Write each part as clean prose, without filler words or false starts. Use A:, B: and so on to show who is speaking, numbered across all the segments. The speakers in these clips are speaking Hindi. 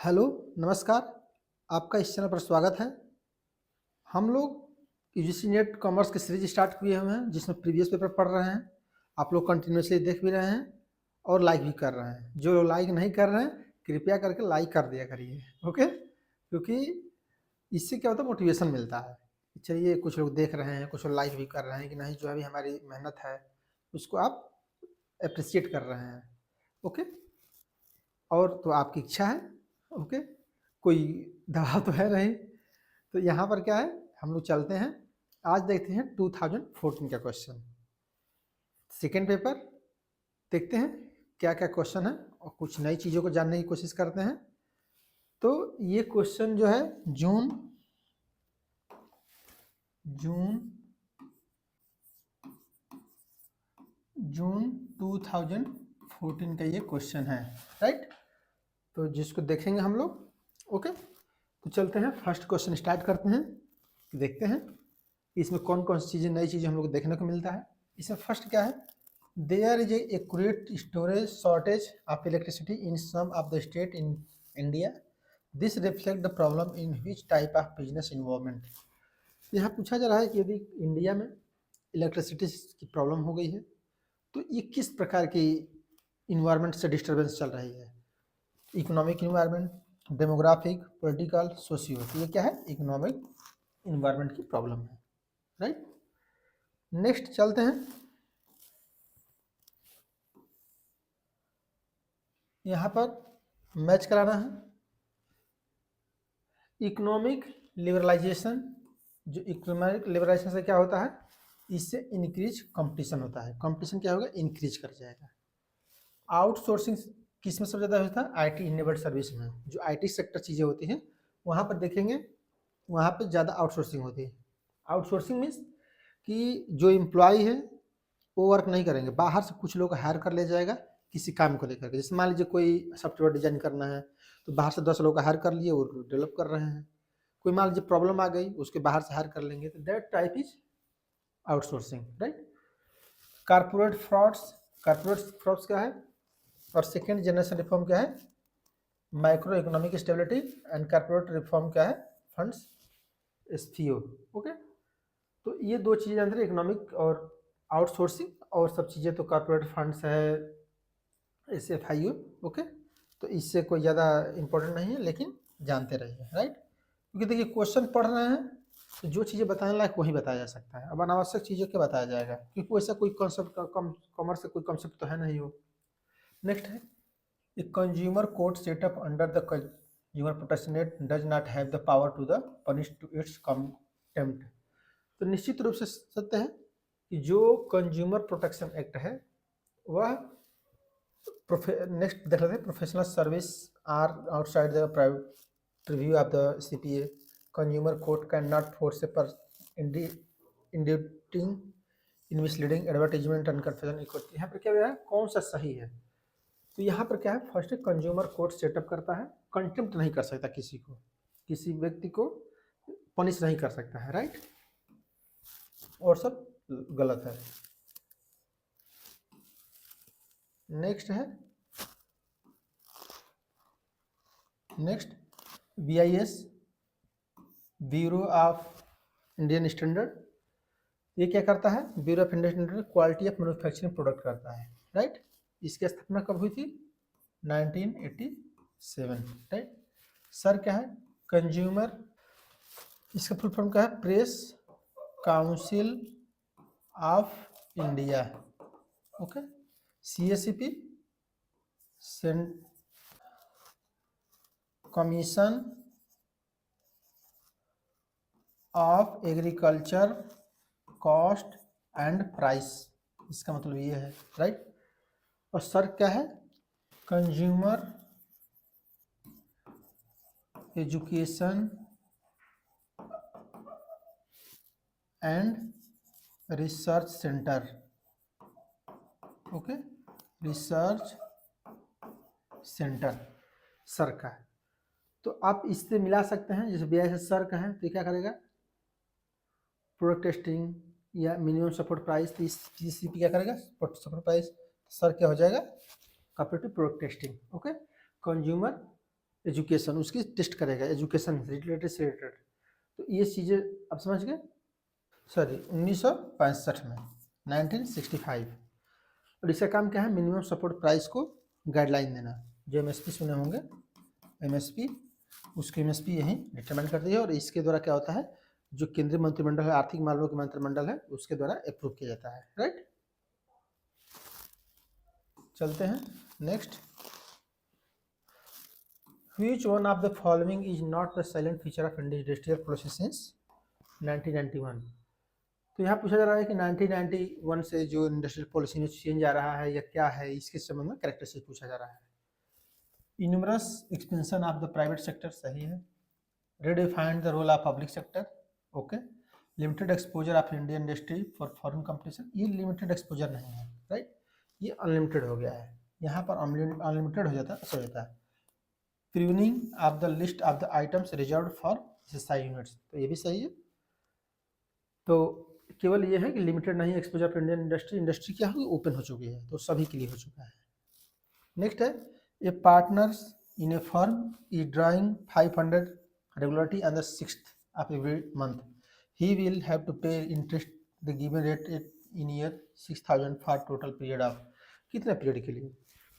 A: हेलो, नमस्कार। आपका इस चैनल पर स्वागत है। हम लोग यूजीसी नेट कॉमर्स की सीरीज स्टार्ट किए हुए हैं जिसमें प्रीवियस पेपर पढ़ रहे हैं। आप लोग कंटिन्यूसली देख भी रहे हैं और लाइक भी कर रहे हैं। जो लोग लाइक नहीं कर रहे हैं कृपया करके लाइक कर दिया करिए, ओके। क्योंकि इससे क्या होता है, मोटिवेशन मिलता है। चलिए, कुछ लोग देख रहे हैं, कुछ लोग लाइक भी कर रहे हैं कि नहीं, जो अभी हमारी मेहनत है उसको आप अप्रिशिएट कर रहे हैं, ओके। और तो आपकी इच्छा है, ओके। कोई दबाव तो है नहीं। तो यहाँ पर क्या है, हम लोग चलते हैं। आज देखते हैं 2014 का क्वेश्चन, सेकेंड पेपर। देखते हैं क्या क्या क्वेश्चन है और कुछ नई चीज़ों को जानने की कोशिश करते हैं। तो ये क्वेश्चन जो है जून जून जून 2014 का ये क्वेश्चन है, राइट। तो जिसको देखेंगे हम लोग, ओके। तो चलते हैं, फर्स्ट क्वेश्चन स्टार्ट करते हैं। देखते हैं इसमें कौन कौन सी चीज़ें, नई चीज़ें हम लोग को देखने को मिलता है। इसमें फर्स्ट क्या है, there is a accurate storage shortage of electricity in some of the state in India. This reflect the problem in which type of business involvement. यहाँ पूछा जा रहा है कि यदि इंडिया में इलेक्ट्रिसिटी की प्रॉब्लम हो गई है तो ये किस प्रकार की इन्वायरमेंट से डिस्टर्बेंस चल रही है। Economic environment, demographic, political, socio. तो ये क्या है, इकोनॉमिक इन्वायरमेंट की प्रॉब्लम है, राइट। नेक्स्ट चलते हैं। यहाँ पर मैच कराना है इकोनॉमिक लिबरलाइजेशन। जो इकोनॉमिक लिबरलाइजेशन से क्या होता है, इससे इंक्रीज कंपटीशन होता है। कंपटीशन क्या होगा, इंक्रीज कर जाएगा। आउटसोर्सिंग किस में सबसे ज़्यादा होता है, आईटी इनेबल्ड सर्विस में। जो आईटी सेक्टर चीज़ें होती हैं वहाँ पर देखेंगे, वहाँ पर ज़्यादा आउटसोर्सिंग होती है। आउटसोर्सिंग मीन्स कि जो एम्प्लॉय है वो वर्क नहीं करेंगे, बाहर से कुछ लोग हायर कर ले जाएगा किसी काम को लेकर के। जैसे मान लीजिए कोई सॉफ्टवेयर डिजाइन करना है तो बाहर से 10 लोग हायर कर लिए, वो डेवलप कर रहे हैं। कोई मान लीजिए प्रॉब्लम आ गई, उसके बाहर से हायर कर लेंगे, तो that type is outsourcing, right. Corporate frauds क्या है, और सेकेंड जनरेशन रिफॉर्म क्या है, micro economic stability. And corporate reform क्या है, फंड्स एसपीओ, ओके। तो ये दो चीज़ें अंदर, इकोनॉमिक और आउटसोर्सिंग, और सब चीज़ें तो कॉर्पोरेट फंड्स है, SFIU, ओके। तो इससे कोई ज़्यादा इम्पोर्टेंट नहीं है, लेकिन जानते रहिए, राइट। क्योंकि देखिए क्वेश्चन पढ़ रहे हैं तो जो चीज़ें बताने लायक वही बताया जा सकता है। अब अनावश्यक चीज़ों क्या बताया जाएगा, क्योंकि वैसा कोई कॉन्सेप्ट कॉमर्स से कोई कॉन्सेप्ट तो है नहीं वो। नेक्स्ट है, a consumer court set up under the consumer protection act does not have the power to the punish to its contempt. तो निश्चित रूप से सत्य है कि जो कंज्यूमर प्रोटेक्शन एक्ट है वह, नेक्स्ट देख लेते हैं, professional service are outside the private review of the CPA। Consumer court can not force a per inducting in misleading advertisement and confusion equality. यहाँ पर क्या है, कौन सा सही है। तो यहाँ पर क्या है, फर्स्ट कंज्यूमर कोर्ट सेटअप करता है, कंटेम्प्ट नहीं कर सकता किसी को, किसी व्यक्ति को पनिश नहीं कर सकता है, राइट। और सब गलत है। नेक्स्ट है, next BIS, bureau of Indian standard. ये क्या करता है, bureau of Indian standard quality of manufacturing product करता है, राइट। इसकी स्थापना कब हुई थी, 1987, राइट। सर क्या है, कंज्यूमर, इसका फुल फॉर्म क्या है, press council of India, okay. CACP, commission of agriculture cost and price, इसका मतलब ये है, राइट। और सर क्या है, consumer education and research centre, okay, research centre sir का है। तो आप इससे मिला सकते हैं, जैसे BIS सर का है तो क्या करेगा, प्रोडक्ट टेस्टिंग या मिनिमम सपोर्ट प्राइस। तो इस CCP क्या करेगा, सपोर्ट प्राइस। सर क्या हो जाएगा, cooperative product testing, okay. Consumer education, उसकी टेस्ट करेगा, एजुकेशन रिलेटेड से रिलेटेड। तो ये चीज़ें आप समझ गए। सॉरी 1965 में 1965। और इसका काम क्या है, मिनिमम सपोर्ट प्राइस को गाइडलाइन देना। जो एमएसपी सुने होंगे, एमएसपी, उसकी एमएसपी यही डिटरमाइन करती है। और इसके द्वारा क्या होता है, जो केंद्रीय मंत्रिमंडल है, आर्थिक मामलों के मंत्रिमंडल है, उसके द्वारा अप्रूव किया जाता है। राइट, चलते हैं next. Which one of the following is not the silent feature of industrial process since 1991? तो यहाँ पूछा जा रहा है कि 1991 से जो इंडस्ट्रियल पॉलिसी में चेंज आ रहा है या क्या है, इसके संबंध में कैरेक्टरिस्टिक पूछा जा रहा है। Enormous expansion of the private sector, सही है। Redefined the role of public sector, okay. Limited exposure of Indian industry for foreign competition, ये लिमिटेड एक्सपोजर नहीं है, राइट, ये अनलिमिटेड हो गया है। यहाँ पर अनलिमिटेड हो जाता है। Pruning of the list of the items reserved for SSI units, तो ये भी सही है। तो केवल ये है कि लिमिटेड नहीं एक्सपोजर ऑफ इंडियन इंडस्ट्री क्या होगी, ओपन हो चुकी है, तो सभी के लिए हो चुका है। नेक्स्ट है, a partners in a firm is drawing 500 regularly on the 6th of every month, he will have to pay interest the given rate in year 6000 for total period of, कितने पीरियड के लिए।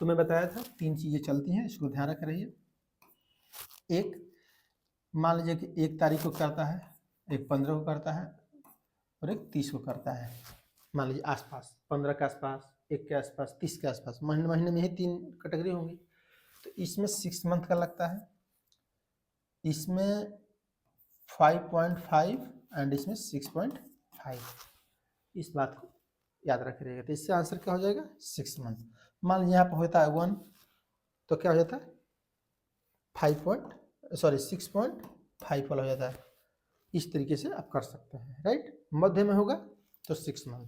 A: तो मैं बताया था 3 चीज़ें चलती हैं, इसको ध्यान रख रहिए। एक, मान लीजिए कि 1 तारीख को करता है, एक 15 को करता है और एक 30 को करता है। मान लीजिए आसपास 15 के आसपास, 1 के आसपास, 30 के आसपास, महीने में ही 3 कैटेगरी होंगी। तो इसमें 6 मंथ का लगता है, इसमें 5.5 एंड इसमें 6.5। इस बात को याद रख रहिएगा। तो इससे आंसर क्या हो जाएगा, 6 मंथ। मान लीजिए यहाँ पर होता है 1, तो क्या हो जाता है 6.5 वाला हो जाता है। इस तरीके से आप कर सकते हैं, राइट। मध्य में होगा तो 6 मंथ।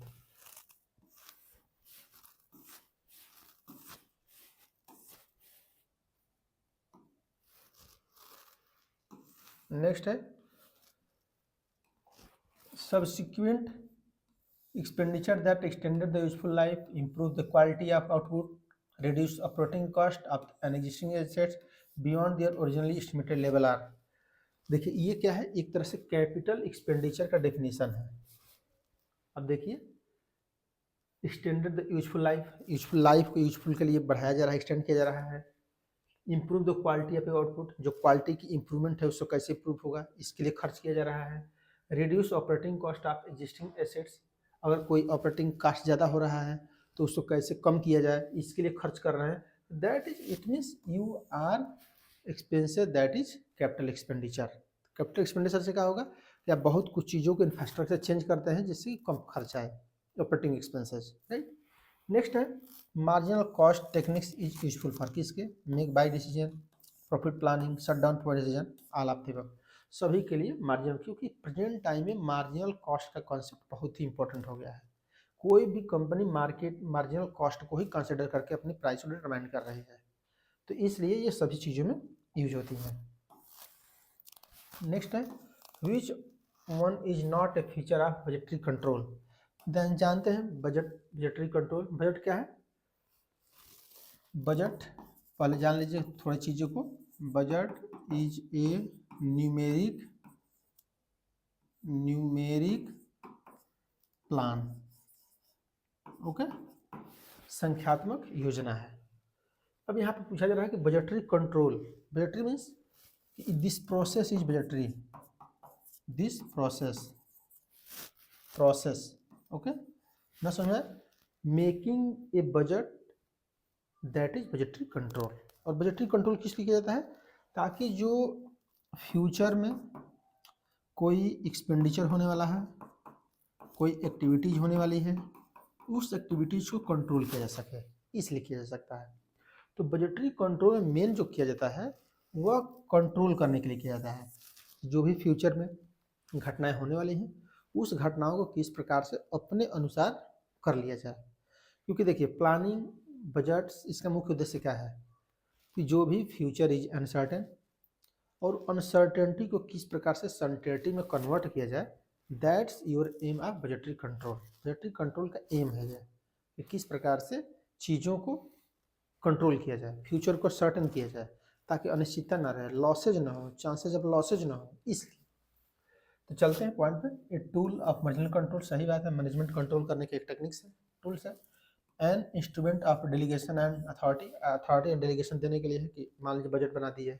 A: नेक्स्ट है, subsequent expenditure that extended the useful life, improve the quality of output, reduce operating cost of an existing assets beyond their originally estimated level are। देखिए ये क्या है, एक तरह से कैपिटल एक्सपेंडिचर का डेफिनेशन है। अब देखिए, एक्सटेंडेड द यूजफुल लाइफ को यूजफुल के लिए बढ़ाया जा रहा है, एक्सटेंड किया जा रहा है। Improve the quality of output, जो क्वालिटी की इंप्रूवमेंट है उसको कैसे इम्प्रूव होगा, इसके लिए खर्च किया जा रहा है। Reduce operating cost of existing assets, अगर कोई ऑपरेटिंग कॉस्ट ज़्यादा हो रहा है तो उसको कैसे कम किया जाए, इसके लिए खर्च कर रहे हैं। That is, it means you are expensive, that is capital expenditure. Capital expenditure से क्या होगा कि आप बहुत कुछ चीज़ों को इंफ्रास्ट्रक्चर चेंज करते हैं जिससे कम खर्च आए, ऑपरेटिंग एक्सपेंसेस, राइट। नेक्स्ट है, marginal cost techniques is useful for किसके, make buy decision, profit planning, shut down for decision, all of the above, सभी के लिए मार्जिनल। क्योंकि प्रेजेंट टाइम में मार्जिनल कॉस्ट का कॉन्सेप्ट बहुत ही इंपॉर्टेंट हो गया है। कोई भी कंपनी मार्केट मार्जिनल कॉस्ट को ही कंसिडर करके अपनी प्राइस को डिटरमाइन कर रही है, तो इसलिए ये सभी चीज़ों में यूज होती हैं। नेक्स्ट है, which one is not a feature of budgetary control. Then जानते हैं बजटरी कंट्रोल। बजट क्या है, बजट पहले जान लीजिए थोड़ी चीज़ों को। Budget is a numeric plan, okay, संख्यात्मक योजना है। अब यहाँ पे पूछा जा रहा है कि budgetary control, budgetary means this process is budgetary, this process, okay ना, समझ, making a budget, that is budgetary control. और बजटरी कंट्रोल किस लिए किया जाता है, ताकि जो फ्यूचर में कोई एक्सपेंडिचर होने वाला है, कोई एक्टिविटीज होने वाली है, उस एक्टिविटीज को कंट्रोल किया जा सके, इसलिए किया जा सकता है। तो बजटरी कंट्रोल में मेन जो किया जाता है वह कंट्रोल करने के लिए किया जाता है। जो भी फ्यूचर में घटनाएं होने वाली हैं, उस घटनाओं को किस प्रकार से अपने अनुसार कर लिया जाए। क्योंकि देखिए प्लानिंग, बजट्स, इसका मुख्य उद्देश्य क्या है कि जो भी फ्यूचर इज अनसर्टेन, और अनसर्टेनिटी को किस प्रकार से सर्टेनिटी में कन्वर्ट किया जाए, that's your aim of budgetary control. Budgetary control का एम है ये कि किस प्रकार से चीज़ों को कंट्रोल किया जाए, फ्यूचर को सर्टेन किया जाए। ताकि अनिश्चितता ना रहे, लॉसेज ना हो, चांसेज ऑफ लॉसेज ना हो, इसलिए। तो चलते हैं पॉइंट पे। ये टूल ऑफ मार्जिनल कंट्रोल, सही बात है, मैनेजमेंट कंट्रोल करने के एक टेक्निक्स है, टूल्स है। An instrument of delegation and authority, authority and delegation देने के लिए है कि मान लीजिए बजट बना दी है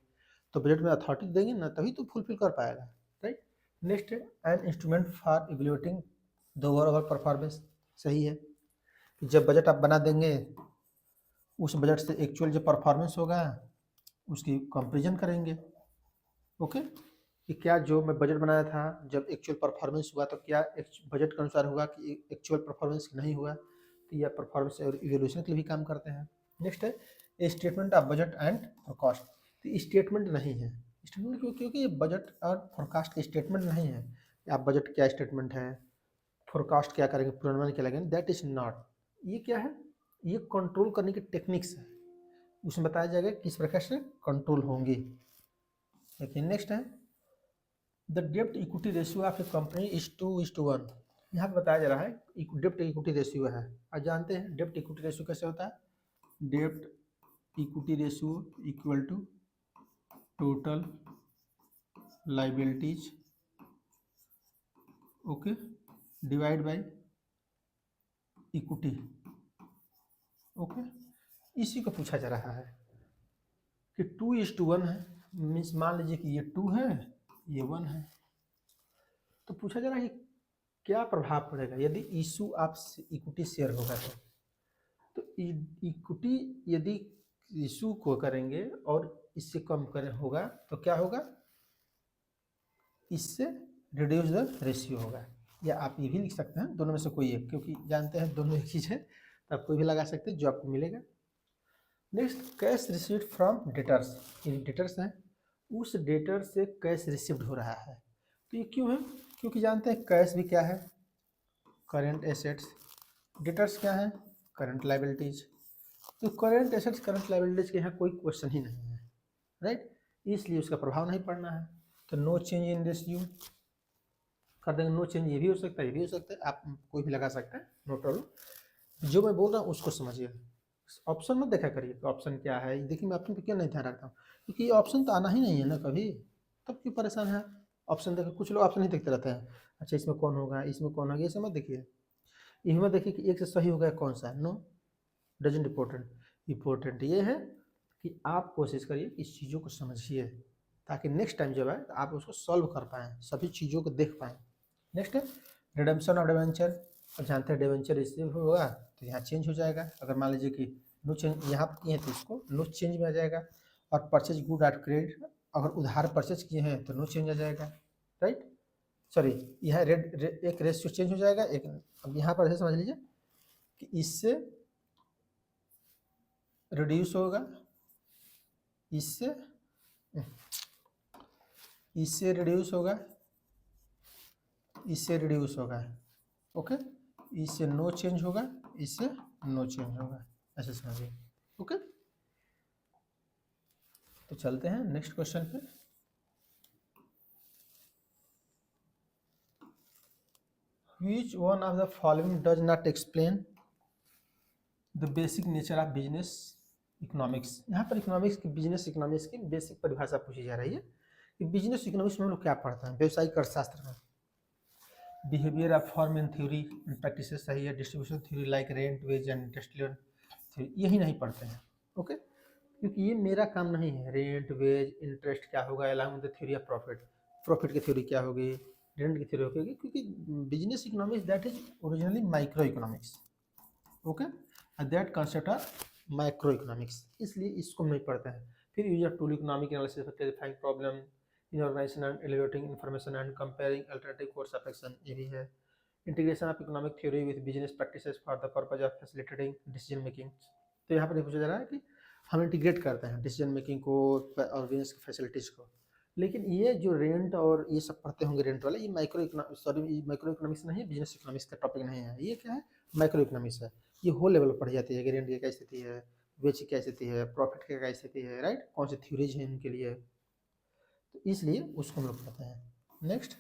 A: तो बजट में अथॉरिटी देंगे ना तभी तो फुलफिल कर पाएगा, राइट। नेक्स्ट है an instrument for evaluating the overall performance, सही है कि जब बजट आप बना देंगे उस बजट से एक्चुअल जो परफॉर्मेंस होगा उसकी कंपेरिजन करेंगे, ओके, कि क्या जो मैं बजट बनाया था जब एक्चुअल परफॉर्मेंस हुआ तो क्या बजट के अनुसार हुआ कि एक्चुअल परफॉर्मेंस नहीं हुआ, तो यह परफॉर्मेंस और इवेल्यूशन के लिए भी काम करते हैं। नेक्स्ट है ए statement of budget and forecast, तो स्टेटमेंट नहीं है, स्टेटमेंट क्यों, क्योंकि ये बजट और फोरकास्ट का स्टेटमेंट नहीं है। आप बजट क्या स्टेटमेंट है, फोरकास्ट क्या करेंगे, पूर्वानुमान क्या लगेंगे, दैट इज नॉट। ये क्या है, ये कंट्रोल करने की टेक्निक्स है, उसमें बताया जाएगा किस प्रकार से कंट्रोल होंगी। देखिए नेक्स्ट है द डेब्ट equity ratio of A company is 2:1। यहाँ पे बताया जा रहा है डेब्ट इक्विटी रेशियो है, आज जानते हैं डेब्ट इक्विटी रेशियो कैसे होता है। डेब्ट equity ratio equal to total liabilities, okay, divide by equity, okay. इसी को पूछा जा रहा है कि 2:1 है, मीन्स मान लीजिए कि ये 2 है ये 1 है, तो पूछा जा रहा है कि क्या प्रभाव पड़ेगा यदि इशू ऑफ इक्विटी शेयर होगा तो इक्विटी यदि इशू को करेंगे और इससे कम करें होगा तो क्या होगा, इससे रिड्यूस द रेशियो होगा, या आप ये भी लिख सकते हैं दोनों में से कोई एक, क्योंकि जानते हैं दोनों एक चीज़ है तो आप कोई भी लगा सकते हैं जो आपको मिलेगा। Next cash received from debtors, ये डेटर्स हैं, उस डेटर से कैश रिसीव्ड हो रहा है, तो ये क्यों है, क्योंकि जानते हैं कैश भी क्या है, करेंट एसेट्स, डेटर्स क्या है, करंट लाइबिलिटीज, तो करंट एसेट्स करंट लाइबिलिटीज के यहाँ कोई क्वेश्चन ही नहीं है, राइट, इसलिए उसका प्रभाव नहीं पड़ना है। तो नो चेंज इन रेशियो कर देंगे, नो चेंज ये भी हो सकता है ये भी हो सकता है, आप कोई भी लगा सकते हैं, नो प्रॉब्लम। जो मैं बोल रहा हूँ उसको समझिए, ऑप्शन मत देखा करिए ऑप्शन क्या है, देखिए मैं ऑप्शन पे क्यों नहीं ध्यान रखता हूँ, क्योंकि ये ऑप्शन तो आना ही नहीं है ना कभी, तब क्यों परेशान है। ऑप्शन देखो, कुछ लोग ऑप्शन ही देखते रहते हैं, अच्छा इसमें कौन होगा इसमें कौन होगा, ये सब मत देखिए, ये मत देखिए कि एक से सही होगा कौन सा, नो डजेंट इम्पोर्टेंट, इम्पोर्टेंट ये है कि आप कोशिश करिए इस चीज़ों को समझिए ताकि नेक्स्ट टाइम जब आए तो आप उसको सॉल्व कर पाएँ, सभी चीज़ों को देख पाएँ। नेक्स्ट है रिडेम्पशन ऑफ डिबेंचर, और जानते हैं डिबेंचर रिसीव होगा तो यहाँ चेंज हो जाएगा, अगर मान लीजिए कि नो चेंज यहाँ पर किए हैं तो इसको नो चेंज में आ जाएगा, और परचेज गुड एट क्रेडिट अगर उधार परचेज किए हैं तो नो चेंज आ जाएगा, राइट, सॉरी यहाँ एक रेशियो चेंज हो जाएगा एक, अब यहाँ पर ऐसे समझ लीजिए कि इससे रिड्यूस होगा, इससे इससे रिड्यूस होगा, इससे रिड्यूस होगा, ओके, इससे नो चेंज होगा, इससे नो चेंज होगा, ऐसे समझिए, ओके। तो चलते हैं नेक्स्ट क्वेश्चन पे। Which one of the following does not explain the basic nature of business economics? यहाँ पर इकोनॉमिक्स की बिजनेस इकोनॉमिक्स की बेसिक परिभाषा पूछी जा रही है कि बिजनेस इकोनॉमिक्स में हम लोग क्या पढ़ते हैं, व्यवसायिक अर्थशास्त्र में behaviour of form and theory and practices, सही है, distribution theory like rent wage and industrial theory, यही नहीं पढ़ते हैं, ओके, क्योंकि ये मेरा काम नहीं है, रेंट वेज इंटरेस्ट क्या होगा along with the theory of profit, profit की थ्योरी क्या होगी, रेंट की थ्योरी होगी, क्योंकि business economics that is originally micro economics, okay, that concept are micro economics, इसलिए इसको हम नहीं पढ़ते हैं। फिर user tool economic analysis for clarifying problem in organisation and elevating information and comparing alternative course of action, ये भी है। Integration of economic theory with business practices for the purpose of facilitating decision making, तो यहाँ पर पूछा जा रहा है कि हम इंटीग्रेट करते हैं डिसीजन मेकिंग को और बिजनेस की फैसिलिटीज़ को, लेकिन ये जो रेंट और ये सब पढ़ते होंगे रेंट वाले, ये माइक्रो इकोनॉमिक्स नहीं है, बिजनेस इकोनॉमिक्स का टॉपिक नहीं है, ये क्या है माइक्रो इकोनॉमिक्स है, ये होल लेवल पर पढ़ी जाती है कि रेंट की क्या स्थिति है, वेज की क्या स्थिति है, प्रॉफिट की क्या स्थिति है, राइट, कौन सी थ्योरीज हैं इनके लिए, तो इसलिए उसको हम लोग पढ़ते हैं। Next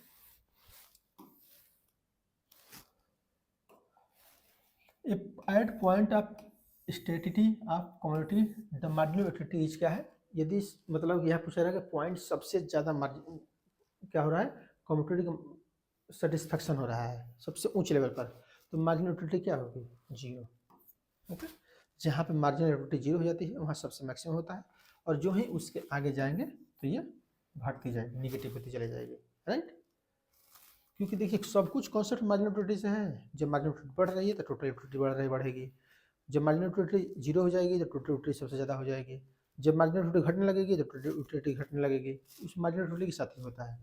A: at point of satiety of community the marginal utility is क्या है, यदि मतलब यह पूछा रहेगा पॉइंट सबसे ज़्यादा मार्जिन क्या हो रहा है, कम्युनिटी सेटिस्फेक्शन हो रहा है सबसे ऊंचे लेवल पर, तो मार्जिनल यूटिलिटी क्या होगी, 0। ओके, जहाँ पे मार्जिनल यूटिलिटी 0 हो जाती है वहाँ सबसे मैक्सिमम होता है, और जो ही उसके आगे जाएंगे तो ये घटती जाएगी, निगेटिव होती चली जाएगी, राइट। क्योंकि देखिए सब कुछ कॉन्सेप्ट मार्जिनल यूटिलिटी से है, जब मार्जिनल यूटिलिटी बढ़ रही है तो टोटल यूटिलिटी बढ़ेगी, जब मार्जिनल यूटिलिटी 0 हो जाएगी तो टोटल यूटिलिटी सबसे ज़्यादा हो जाएगी, जब मार्जिनल यूटिलिटी घटने लगेगी तो टोटल यूटिलिटी घटने लगेगी, उस मार्जिनल यूटिलिटी के साथ ही होता है,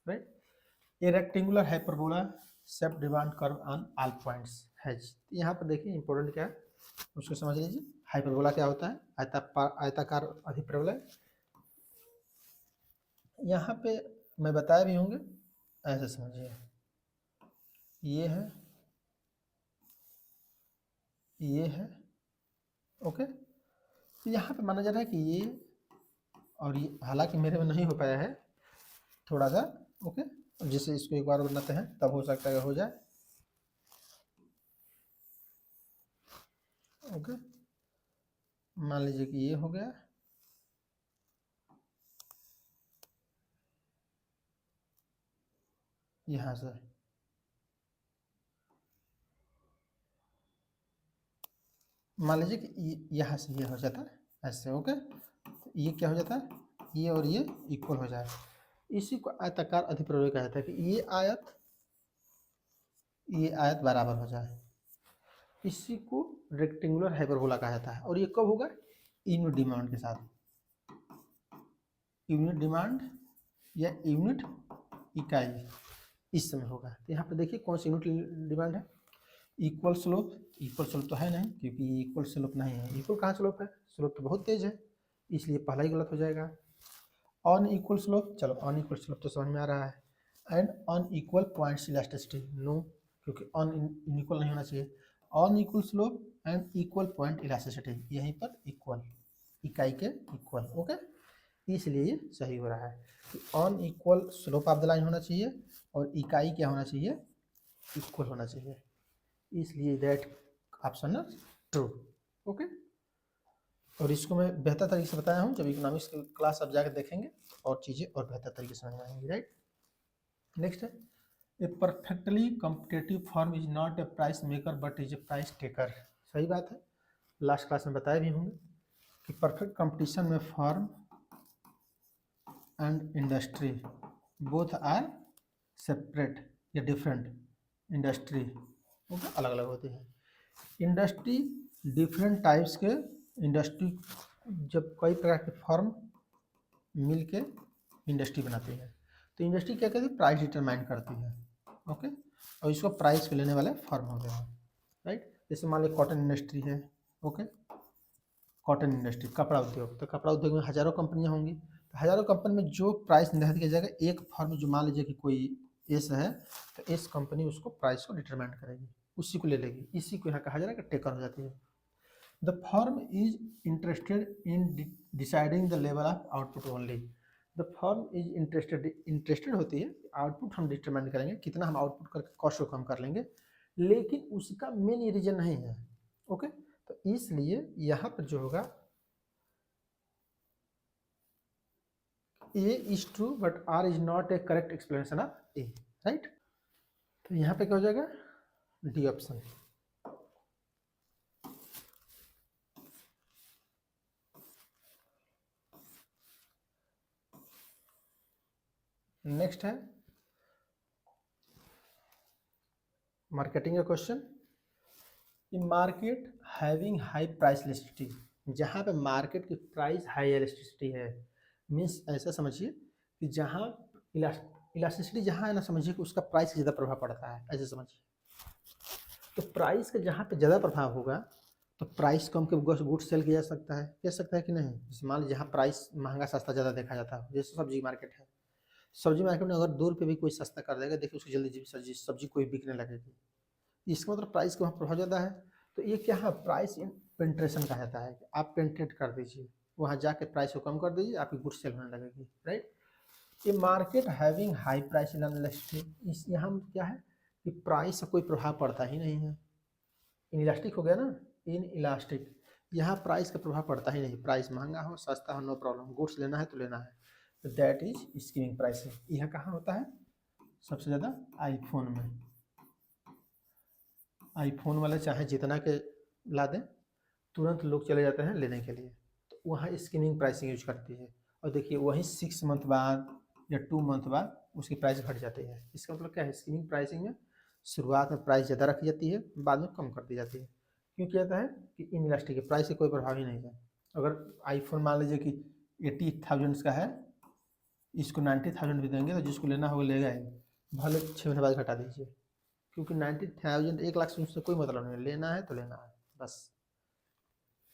A: right. A rectangular hyperbola self demand curve on all points has, यहाँ पर देखिए इंपॉर्टेंट क्या है उसको समझ लीजिए। हाइपरबोला क्या होता है, आयताकार अधिप्रवलय। यहाँ पे मैं बताया भी होंगे, ऐसे समझिए, ये है, ये है, ओके। तो यहाँ पे माना जा रहा है कि ये और ये, हालांकि मेरे में नहीं हो पाया है थोड़ा सा, ओके, जिससे इसको एक बार बनाते हैं तब हो सकता है हो जाए, ओके। मान लीजिए कि ये हो गया, यहाँ से मान लीजिए कि यहाँ से ये हो जाता है ऐसे, ओके। तो ये क्या हो जाता है, ये और ये इक्वल हो जाए, इसी को आयताकार अधिप्रवलय कहा जाता है कि ये आयत बराबर हो जाए, इसी को रेक्टेंगुलर हाइपरबोला कहा जाता है। और ये कब होगा, यूनिट डिमांड के साथ, यूनिट डिमांड या यूनिट इकाई इस समय होगा। तो यहाँ पे देखिए कौन सी यूनिट डिमांड है, इक्वल स्लोप, इक्वल स्लोप तो है नहीं क्योंकि इक्वल स्लोप नहीं है, इक्वल कहाँ स्लोप है, स्लोप तो बहुत तेज है, इसलिए पहला ही गलत हो जाएगा। अनइक्वल स्लोप, चलो अनइक्वल स्लोप तो समझ में आ रहा है, and unequal points elasticity, no, क्योंकि अनइक्वल नहीं होना चाहिए। Unequal slope and equal point elasticity, यहीं पर इक्वल, इकाई के इक्वल, ओके, इसलिए ये सही हो रहा है कि unequal slope of the line होना चाहिए और इकाई क्या होना चाहिए, इक्वल होना चाहिए, इसलिए that option is true, okay. और इसको मैं बेहतर तरीके से बताया हूँ, जब इकोनॉमिक्स की क्लास आप जाकर देखेंगे और चीज़ें और बेहतर तरीके से समझ में आएंगी, राइट। नेक्स्ट है, a perfectly competitive firm is not a price maker but is a price taker. सही बात है, लास्ट क्लास में बताए भी होंगे कि परफेक्ट कंपटीशन में firm and industry both are separate या डिफरेंट, इंडस्ट्री ओके अलग अलग होती है। इंडस्ट्री डिफरेंट टाइप्स के इंडस्ट्री, जब कई प्रकार के फर्म मिल के इंडस्ट्री बनाती है तो इंडस्ट्री क्या करती है, प्राइस डिटरमाइन करती है, ओके। और इसको प्राइस पे लेने वाले फर्म होते हैं, राइट। जैसे मान लीजिए कॉटन इंडस्ट्री है, ओके, कॉटन इंडस्ट्री, कपड़ा उद्योग, तो कपड़ा उद्योग में हज़ारों कंपनियां होंगी, तो हज़ारों कंपनी में जो प्राइस निर्धारित किया जाएगा, एक फर्म जो मान लीजिए कि कोई एस है तो एस कंपनी उसको प्राइस को डिटरमाइन करेगी, उसी को ले लेगी, इसी को यहाँ कहा जा रहा है कि टेकर हो जाती है। The firm is interested in deciding the level of output only, the firm is interested होती है, आउटपुट हम डिटरमाइन करेंगे, कितना हम आउटपुट करके कॉस्ट को कम कर लेंगे, लेकिन उसका मेन रीजन नहीं है, ओके। तो इसलिए यहाँ पर जो होगा A is true but R is not a correct explanation of A, right. तो यहाँ पे क्या हो जाएगा, डी ऑप्शन। नेक्स्ट है मार्केटिंग का question, in market having high price elasticity, जहाँ पे मार्केट की प्राइस हाई इलास्टिसिटी है, मीन्स ऐसा समझिए कि जहाँ इलास्टिसिटी जहाँ है ना, समझिए कि उसका प्राइस ज़्यादा प्रभाव पड़ता है, ऐसे समझिए। तो प्राइस का जहाँ पे ज़्यादा प्रभाव होगा तो प्राइस कम के गुड सेल किया जा सकता है, कह सकता है कि नहीं। जैसे मान लीजिए जहाँ प्राइस महंगा सस्ता ज़्यादा देखा जाता है, जैसे सब्जी मार्केट है, सब्जी मार्केट में अगर 2 रुपये भी कोई सस्ता कर देगा, देखिए उसकी जल्दी सब्जी कोई बिकने लगेगी, इसका मतलब प्राइस का वहाँ प्रभाव ज़्यादा है। तो ये क्या है, प्राइस इन पेंट्रेशन कहा जाता है, आप पेंट्रेट कर दीजिए, वहाँ जाके प्राइस को कम कर दीजिए, आपकी गुड सेल होने लगेगी, राइट। ये market having high price elastic, इस यहाँ क्या है कि प्राइस से कोई प्रभाव पड़ता ही नहीं है, इन इलास्टिक हो गया ना, इन इलास्टिक, यहाँ प्राइस का प्रभाव पड़ता ही नहीं, प्राइस महंगा हो सस्ता हो नो प्रॉब्लम, गुड्स लेना है तो लेना है, तो दैट इज स्कीमिंग प्राइसिंग। यह कहाँ होता है सबसे ज़्यादा? आईफोन में। आईफोन वाले चाहे जितना के ला दें, तुरंत लोग चले जाते हैं लेने के लिए, तो वहाँ स्कीमिंग प्राइसिंग यूज करती है। और देखिए वहीं 6 मंथ बाद या 2 मंथ बाद उसकी प्राइस घट जाती है। इसका मतलब क्या है? स्कीमिंग प्राइसिंग में शुरुआत में प्राइस ज़्यादा रखी जाती है, बाद में कम कर दी जाती है। क्यों किया जाता है? कि इनइलास्टिक है, प्राइस से कोई प्रभाव ही नहीं है। अगर आईफोन मान लीजिए कि 80,000 का है, इसको 90,000 भी देंगे तो जिसको लेना होगा लेगा ही, भले 6 महीने बाद घटा दीजिए, क्योंकि 90,000 1 लाख से उससे कोई मतलब नहीं है, लेना है तो लेना है बस।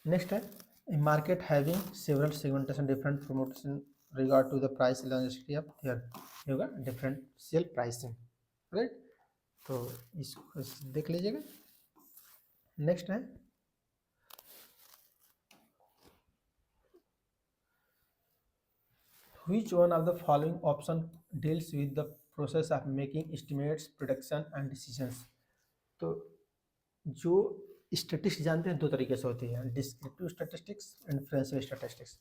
A: नेक्स्ट है market having several segmentation different promotion regard to the price elasticity of their होगा डिफरेंशियल प्राइसिंग, राइट। तो इसको देख लीजिएगा। नेक्स्ट है which one of the following option deals with the process of making estimates, prediction and decisions। तो जो स्टैटिस्टिक्स जानते हैं दो तरीके से होती है, descriptive statistics and differential statistics.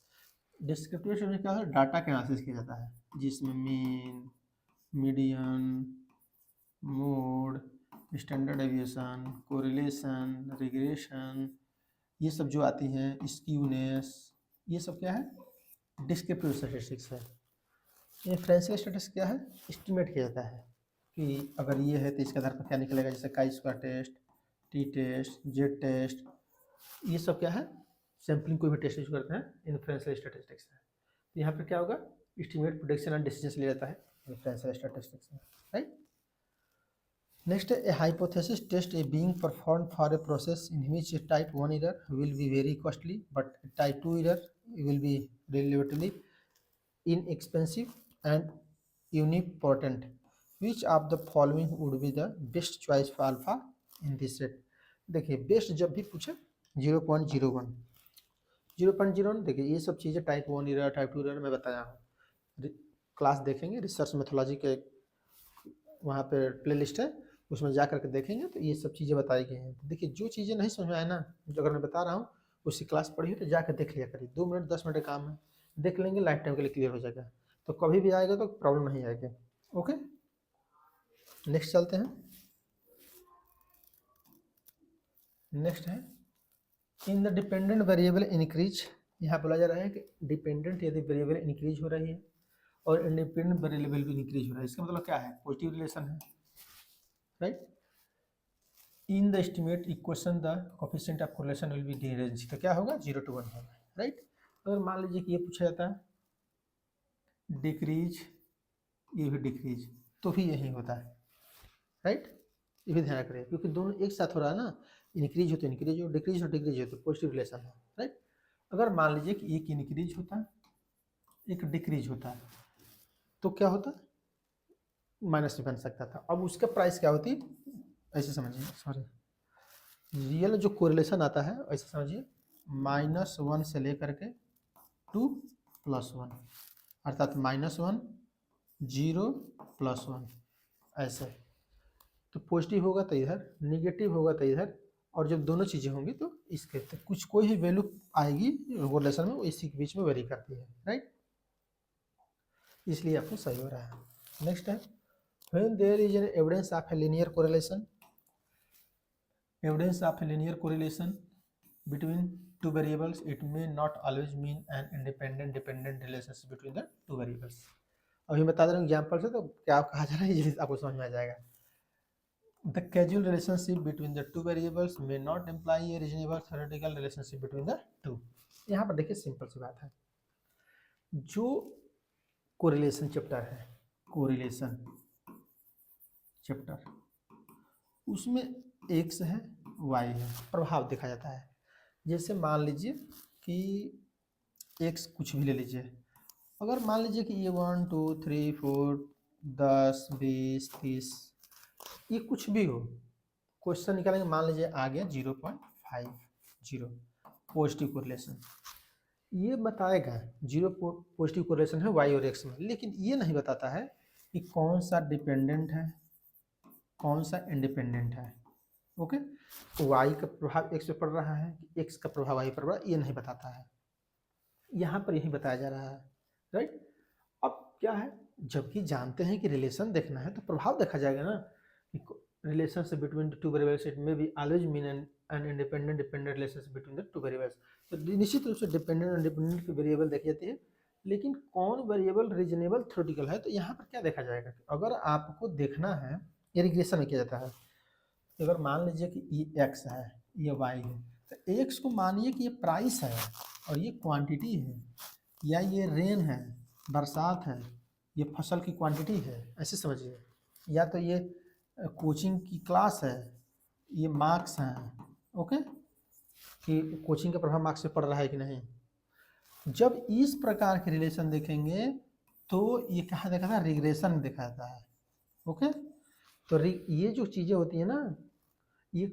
A: Descriptive में क्या है? डाटा का एनालिसिस किया जाता है, जिसमें mean, median, mode, standard deviation, correlation, regression, ये सब जो आती हैं, स्क्यूनेस, ये सब क्या है? डिस्क्रिप्टिव स्टैटिस्टिक्स है। डिफरेंशियल स्टैटिस्टिक्स क्या है? एस्टिमेट किया जाता है कि अगर ये है तो इसके आधार पर क्या निकलेगा, जैसे chi square test, T test, Z test, ये सब क्या है? सैम्पलिंग कोई भी टेस्ट यूज करते हैं, इन्फ्लुएंशियल स्टैटिस्टिक्स है। तो यहाँ पर क्या होगा? एस्टिमेट, प्रेडिक्शन एंड डिसीजन लिया जाता है इन्फ्लुएंशियल स्टैटिस्टिक्स में, राइट। नेक्स्ट है a hypothesis test a being perform for a process in which type 1 error will be very costly but type 2 error will be relatively inexpensive and unipotent, which of the following would be the best choice for alpha in this set। देखिए बेस्ट जब भी पूछे 0.01 0.01, देखिए ये सब चीज़ें टाइप 1 एरर, टाइप 2 एरर मैं बताया हूँ। क्लास देखेंगे, रिसर्च मेथोलॉजी के वहाँ पे प्ले लिस्ट है, उसमें जा करके देखेंगे तो ये सब चीज़ें बताई गई हैं। देखिए जो चीज़ें नहीं समझ में आए ना, जो अगर मैं बता रहा हूँ उसकी क्लास पढ़िए तो जाकर देख लिया करिए, 2 मिनट 10 मिनट का काम है, देख लेंगे, लाइफ टाइम के लिए क्लियर हो जाएगा, तो कभी भी आएगा तो प्रॉब्लम नहीं आएगी। ओके, नेक्स्ट चलते हैं। नेक्स्ट है in the dependent variable increase. यहाँ बोला जा रहा है कि डिपेंडेंट यदि वेरिएबल इंक्रीज हो रही है और इंडिपेंडेंट वेरिएबल भी इंक्रीज हो रहा है, इसका मतलब क्या है? पॉजिटिव रिलेशन है, right. In the estimate equation the coefficient of correlation will be D range, तो क्या होगा? 0 to 1 होगा, राइट। अगर मान लीजिए कि ये पूछा जाता है डिक्रीज, ये भी डिक्रीज, तो भी यही होता है, राइट। ये भी ध्यान रखिए क्योंकि दोनों एक साथ हो रहा है ना, इंक्रीज हो तो इंक्रीज हो, डिक्रीज हो डिक्रीज हो, तो पॉजिटिव रिलेशन है, राइट। अगर मान लीजिए कि एक इंक्रीज होता है एक डिक्रीज होता है तो क्या होता? माइनस भी बन सकता था। अब उसका प्राइस क्या होती? ऐसे समझिए, सॉरी, रियल जो कोरिलेशन आता है ऐसे समझिए, -1 से लेकर के 2 + 1, अर्थात -1 0 + 1 ऐसे। तो पॉजिटिव होगा तो इधर, निगेटिव होगा तो इधर, और जब दोनों चीज़ें होंगी तो इसके तो कुछ कोई ही वैल्यू आएगी रिलेशन में, वो इसी के बीच में वेरी करती है, राइट। इसलिए आपको सही हो रहा है। नेक्स्ट है when there is an evidence of a linear correlation, evidence of a linear correlation between two variables, it may not always mean an independent dependent relationship between the two variables। अभी बता दे रहा हूँ एग्जाम्पल से, तो क्या कहा जा रहा है ये आपको समझ में आ जाएगा। The causal relationship between the two variables may not imply a reasonable theoretical relationship between the two। यहाँ पर देखिए सिंपल सी बात है, जो कोरिलेशन चैप्टर है, कोरिलेशन चैप्टर, उसमें एक्स है वाई है, प्रभाव देखा जाता है। जैसे मान लीजिए कि एक्स कुछ भी ले लीजिए, अगर मान लीजिए कि ये 1 2 3 4 10 20 30 ये कुछ भी हो, क्वेश्चन निकालेंगे, मान लीजिए आ गया 0.50 पॉजिटिव कोरिलेशन, ये बताएगा 0 पॉजिटिव कोरिलेशन है वाई और एक्स में, लेकिन ये नहीं बताता है कि कौन सा डिपेंडेंट है कौन सा इंडिपेंडेंट है। ओके, वाई का प्रभाव एक्स पे पड़ रहा है, एक्स का प्रभाव वाई पर पड़ रहा है, ये नहीं बताता है, यहाँ पर यही बताया जा रहा है, राइट। अब क्या है, जबकि जानते हैं कि रिलेशन देखना है तो प्रभाव देखा जाएगा ना, relationship between the two variables it may be always mean an independent dependent relationship between the two variables. तो निश्चित रूप से डिपेंडेंट और इंडिपेंडेंट की वेरिएबल देखी जाती है, लेकिन कौन वेरिएबल रीजनेबल थ्योरेटिकल है, तो यहाँ पर क्या देखा जाएगा, अगर आपको देखना है, ये रिग्रेशन में किया जाता है, अगर मान लीजिए कि ये एक्स है, ये वाई है, तो एक्स को मानिए कि ये प्राइस है और ये क्वांटिटी है, या ये रेन है, बरसात है, ये फसल की क्वांटिटी है, ऐसे समझिए, या तो ये कोचिंग की क्लास है, ये मार्क्स हैं, ओके, कि कोचिंग का प्रभाव मार्क्स पे पड़ रहा है कि नहीं। जब इस प्रकार के रिलेशन देखेंगे तो ये कहाँ देखा था, रिग्रेशन में देखा जाता है, ओके। तो ये जो चीज़ें होती है ना, ये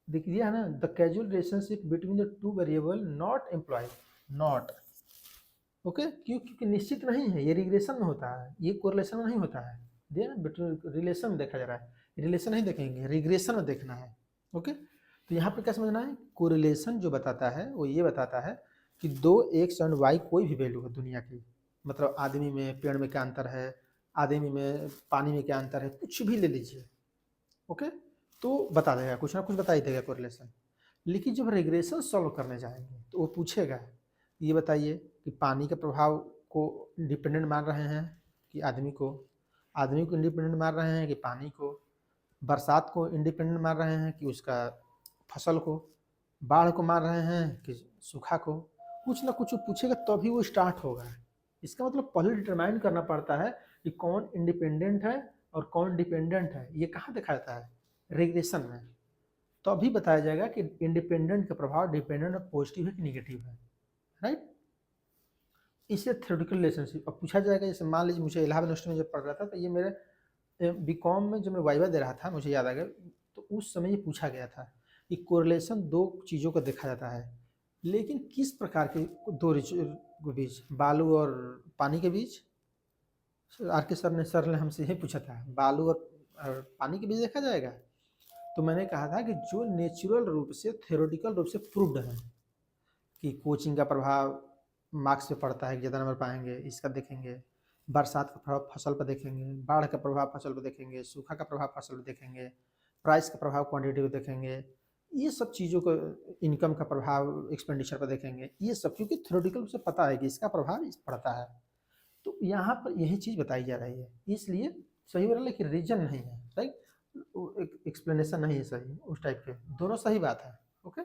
A: दिख दिया है ना, the casual relationship between the two variable not employed, not, okay, क्यों, क्योंकि निश्चित नहीं है, ये रिग्रेशन में होता है, ये कोरिलेशन में नहीं होता है, रिलेशन में देखा जा रहा है, रिलेशन नहीं देखेंगे, रिग्रेशन में देखना है, ओके। तो यहाँ पर क्या समझना है, कोरिलेशन जो बताता है वो ये बताता है कि दो एक्स एंड वाई कोई भी वैल्यू है दुनिया की, मतलब आदमी में पेड़ में क्या अंतर है, आदमी में पानी में क्या अंतर है, कुछ भी ले लीजिए, ओके, तो बता देगा, कुछ ना कुछ बता ही देगा कोरिलेशन। लेकिन जब रिग्रेशन सॉल्व करने जाएंगे तो वो पूछेगा, ये बताइए कि पानी के प्रभाव को डिपेंडेंट मान रहे हैं कि आदमी को इंडिपेंडेंट मान रहे हैं कि पानी को, बरसात को इंडिपेंडेंट मान रहे हैं कि उसका फसल को, बाढ़ को मान रहे हैं कि सूखा को, कुछ ना कुछ वो पूछेगा तभी वो स्टार्ट होगा। इसका मतलब पहले डिटरमाइन करना पड़ता है कि कौन इंडिपेंडेंट है और कौन डिपेंडेंट है। ये कहाँ देखा जाता है, रिग्रेशन में, तो अभी बताया जाएगा कि इंडिपेंडेंट का प्रभाव डिपेंडेंट और पॉजिटिव है कि निगेटिव है, राइट। इसे थ्योरेटिकल रिलेशनशिप अब पूछा जाएगा, जैसे मान लीजिए मुझे इलाहाबाद यूनिवर्सिटी में जब पढ़ रहा था तो ये मेरे बीकॉम में जब मैं वाइवा दे रहा था, मुझे याद आ गया, तो उस समय ये पूछा गया था कि कोरिलेशन दो चीज़ों का देखा जाता है, लेकिन किस प्रकार के दो के बीच, बालू और पानी के बीच। आर के सर ने हमसे यही पूछा था, बालू और पानी के बीच देखा जाएगा। तो मैंने कहा था कि जो नेचुरल रूप से थ्योरेटिकल रूप से प्रूव्ड है कि कोचिंग का प्रभाव मार्क्स पे पड़ता है, ज़्यादा नंबर पाएंगे, इसका देखेंगे, बरसात का प्रभाव फसल पर देखेंगे, बाढ़ का प्रभाव फसल पर देखेंगे, सूखा का प्रभाव फसल पर देखेंगे, प्राइस का प्रभाव क्वांटिटी पर देखेंगे, ये सब चीज़ों को, इनकम का प्रभाव एक्सपेंडिचर पर देखेंगे, ये सब क्योंकि थ्योरेटिकल रूप से पता है कि इसका प्रभाव इस पड़ता है। तो यहाँ पर यही चीज़ बताई जा रही है, इसलिए सही हो रहा है, लेकिन रीजन नहीं है, राइट, एक्सप्लेनेशन नहीं है सही उस टाइप के, दोनों सही बात है, ओके।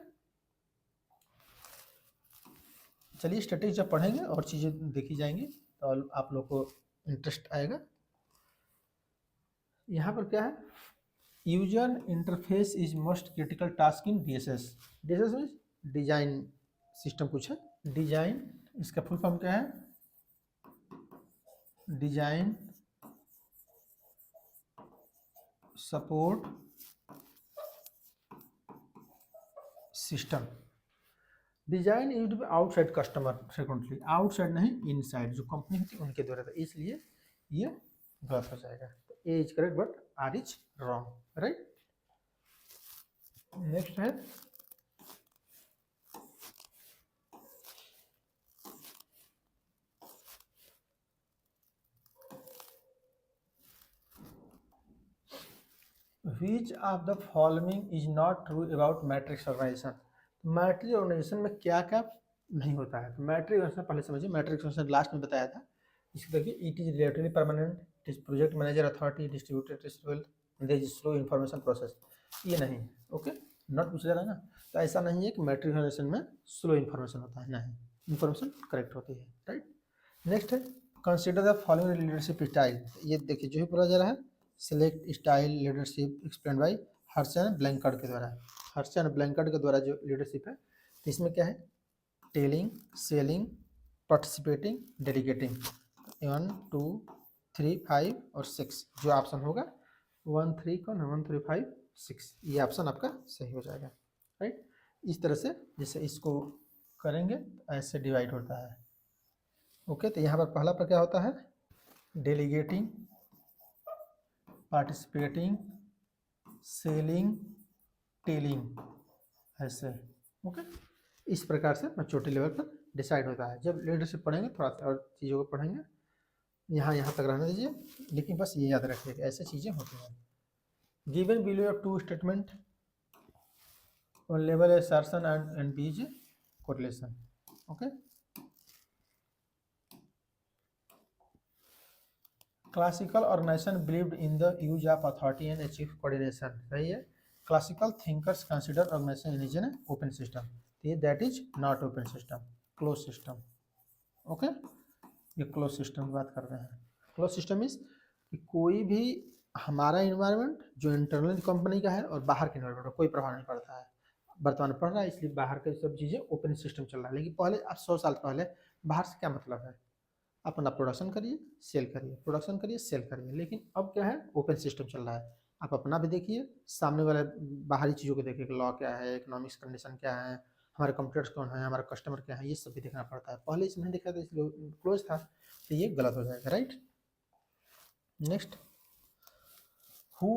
A: चलिए स्टैटिक्स जब पढ़ेंगे और चीज़ें देखी जाएंगी तो आप लोग को इंटरेस्ट आएगा। यहाँ पर क्या है, user interface is most critical task in DSS. DSS means design system कुछ है, डिजाइन, इसका फुल फॉर्म क्या है, design support system. Design use to be outside customer frequently, outside नहीं इनसाइड, जो कंपनी होती है उनके द्वारा, तो इसलिए ये गलत हो जाएगा। तो A is correct but R is wrong, right. Next है which of the following is not true about matrix organization. Matrix organization में क्या क्या नहीं होता है, तो मैट्रिक्स ऑर्गेनाइजेशन पहले समझिए, मैट्रिक्स ऑर्गेनाइजेशन लास्ट में बताया था, इसको देखिए, it is relatively permanent, it is project manager authority distributed distributed, there is slow information process, ये नहीं है, ओके, नॉट पूछा जा रहा है ना, तो ऐसा नहीं है कि मैट्रिक्स ऑर्गेनाइजेशन में स्लो इंफॉर्मेशन होता है, नहीं, इंफॉर्मेशन करेक्ट होती है, राइट। नेक्स्ट है consider the following leadership style, ये देखिए जो भी पढ़ा जा रहा है, select style leadership explain by Hersey Blanchard के द्वारा, हर्सन ब्लैंकर्ड के द्वारा जो लीडरशिप है, तो इसमें क्या है, टेलिंग, सेलिंग, पार्टिसिपेटिंग, डेलीगेटिंग, 1 2 3 5 और 6 जो ऑप्शन होगा 1 3 कौन है, 1 3 5 6, ये ऑप्शन आपका सही हो जाएगा, राइट। इस तरह से जैसे इसको करेंगे ऐसे डिवाइड होता है, ओके। तो यहाँ पर पहला पर क्या होता है, डेलीगेटिंग, पार्टिसिपेटिंग, सेलिंग, टेलिंग, ऐसे। ओके, इस प्रकार से मैच्योरिटी लेवल पर डिसाइड होता है। जब लीडरशिप पढ़ेंगे थोड़ा सा और चीज़ों को पढ़ेंगे, यहाँ तक रहने दीजिए, लेकिन बस ये याद रखिएगा ऐसे चीज़ें होती हैं। Given below two statement on level assertion and NPG correlation. Okay. Classical organization believed in the use of authority and achieve coordination. सही है। Classical thinkers consider organization is an open system. That is not open system, closed system. Okay. ये closed system की बात कर रहे हैं। Closed system is कि कोई भी हमारा इन्वायरमेंट जो इंटरनल कंपनी का है और बाहर के इन्वायरमेंट में कोई प्रभाव नहीं पड़ता है। वर्तमान पढ़ रहा है इसलिए बाहर के सब चीज़ें ओपन सिस्टम चल रहा है। लेकिन पहले आप 100 साल पहले बाहर से क्या मतलब है, अपना प्रोडक्शन करिए सेल करिए, प्रोडक्शन करिए सेल करिए। लेकिन अब क्या है, ओपन सिस्टम चल रहा है। आप अपना भी देखिए, सामने वाले बाहरी चीज़ों को देखिए, लॉ क्या है, इकोनॉमिक्स कंडीशन क्या है, हमारे कंप्यूटर्स कौन है, हमारा कस्टमर क्या है, ये सब भी देखना पड़ता है। पहले इसमें नहीं देखा था इसलिए क्लोज था, तो ये गलत हो जाएगा। Right. Next, who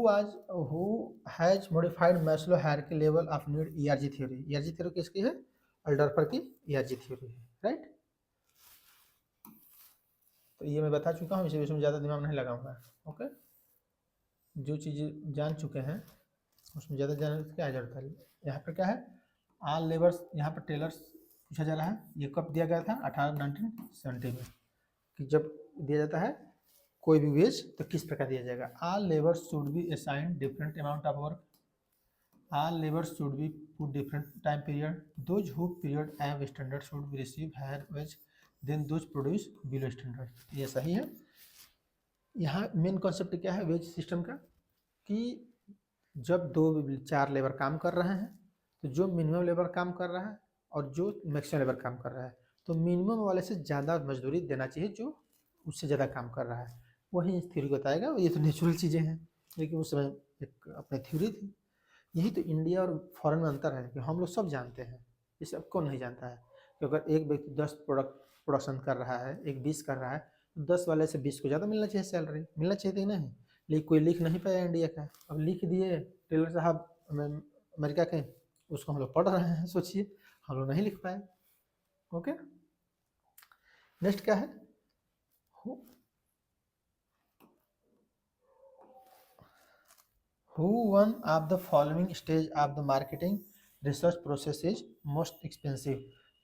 A: has modified Maslow hierarchy level of need ERG theory। ERG theory किसकी है, अल्डरफर की ERG theory है। राइट। तो ये मैं बता चुका हूँ, इसे इसमें ज़्यादा दिमाग नहीं लगाऊंगा। ओके, जो चीज़ें जान चुके हैं उसमें ज़्यादा जानने की क्या जरूरत है। यहाँ पर क्या है, ऑल लेबर्स, यहाँ पर टेलर्स पूछा जा रहा है। ये कब दिया गया था, 1970 में, कि जब दिया जाता है कोई भी वेज तो किस प्रकार दिया जाएगा। All labours should be assigned different amount of work, all labours should be put different time period, those who period above standard should be receive higher wage than those produce below standard. ये सही है। यहाँ मेन कॉन्सेप्ट क्या है वेज सिस्टम का, कि जब 2-4 लेबर काम कर रहे हैं तो जो मिनिमम लेबर काम कर रहा है और जो मैक्सिमम लेबर काम कर रहा है, तो मिनिमम वाले से ज़्यादा मजदूरी देना चाहिए जो उससे ज़्यादा काम कर रहा है। वही इस थ्योरी को बताएगा। ये तो नेचुरल चीज़ें हैं, लेकिन उस समय एक अपनी थ्योरी थी। यही तो इंडिया और फॉरेन में अंतर है कि हम लोग सब जानते हैं, ये सब कौन नहीं जानता है कि अगर एक व्यक्ति 10 प्रोडक्शन कर रहा है, एक 20 कर रहा है, तो 10 वाले से 20 को ज़्यादा मिलना चाहिए, सैलरी मिलना चाहिए कि नहीं। लेकिन कोई लिख नहीं पाया इंडिया का। अब लिख दिए टेलर साहब अमेरिका के, उसको हम लोग पढ़ रहे हैं। सोचिए, हम लोग नहीं लिख पाए। ओके, नेक्स्ट क्या है, Who one of the following stage of the marketing research process is most expensive।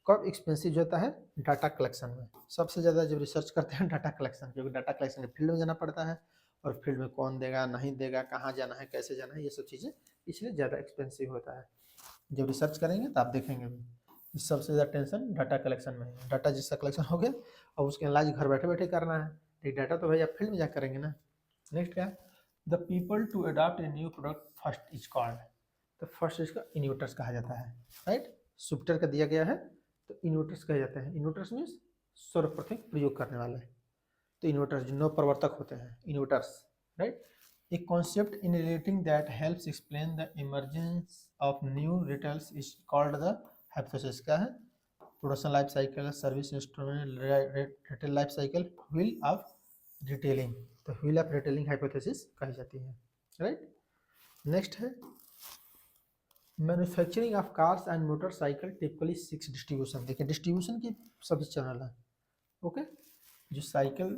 A: कब एक्सपेंसिव होता है, डाटा कलेक्शन में। सबसे ज़्यादा जब रिसर्च करते हैं डाटा कलेक्शन, क्योंकि डाटा कलेक्शन के फील्ड में जाना पड़ता है और फील्ड में कौन देगा नहीं देगा, कहाँ जाना है, कैसे जाना है, ये सब चीज़ें इसलिए ज़्यादा एक्सपेंसिव होता है। जब रिसर्च करेंगे तो आप देखेंगे भी, इस सबसे ज़्यादा टेंशन डाटा कलेक्शन में है। डाटा जिसका कलेक्शन हो गया और उसके इलाज घर बैठे बैठे करना है, लेकिन डाटा तो भाई आप फील्ड में जा करेंगे ना। नेक्स्ट क्या है, the people to adopt a new product first is called. तो फर्स्ट इसका इन्वर्टर्स कहा जाता है। राइट, सुप्टर का दिया गया है तो इन्वर्टर्स कहे जाते हैं। इन्वर्टर्स मीन्स सर्वप्रथम प्रयोग करने वाले। तो इन्वर्टर्स जो नव प्रवर्तक होते हैं, inverters. Right, a concept in relating that helps explain the emergence of new retails is called the hypothesis। क्या है, production life cycle, service instrument, retail life cycle, wheel of retailing. तो व्हील ऑफ रिटेलिंग हाइपोथेसिस कही जाती है। राइट। नेक्स्ट है manufacturing of cars and motorcycle typically 6 distribution. देखिए डिस्ट्रीब्यूशन की सभी चैनल है। ओके, जो साइकिल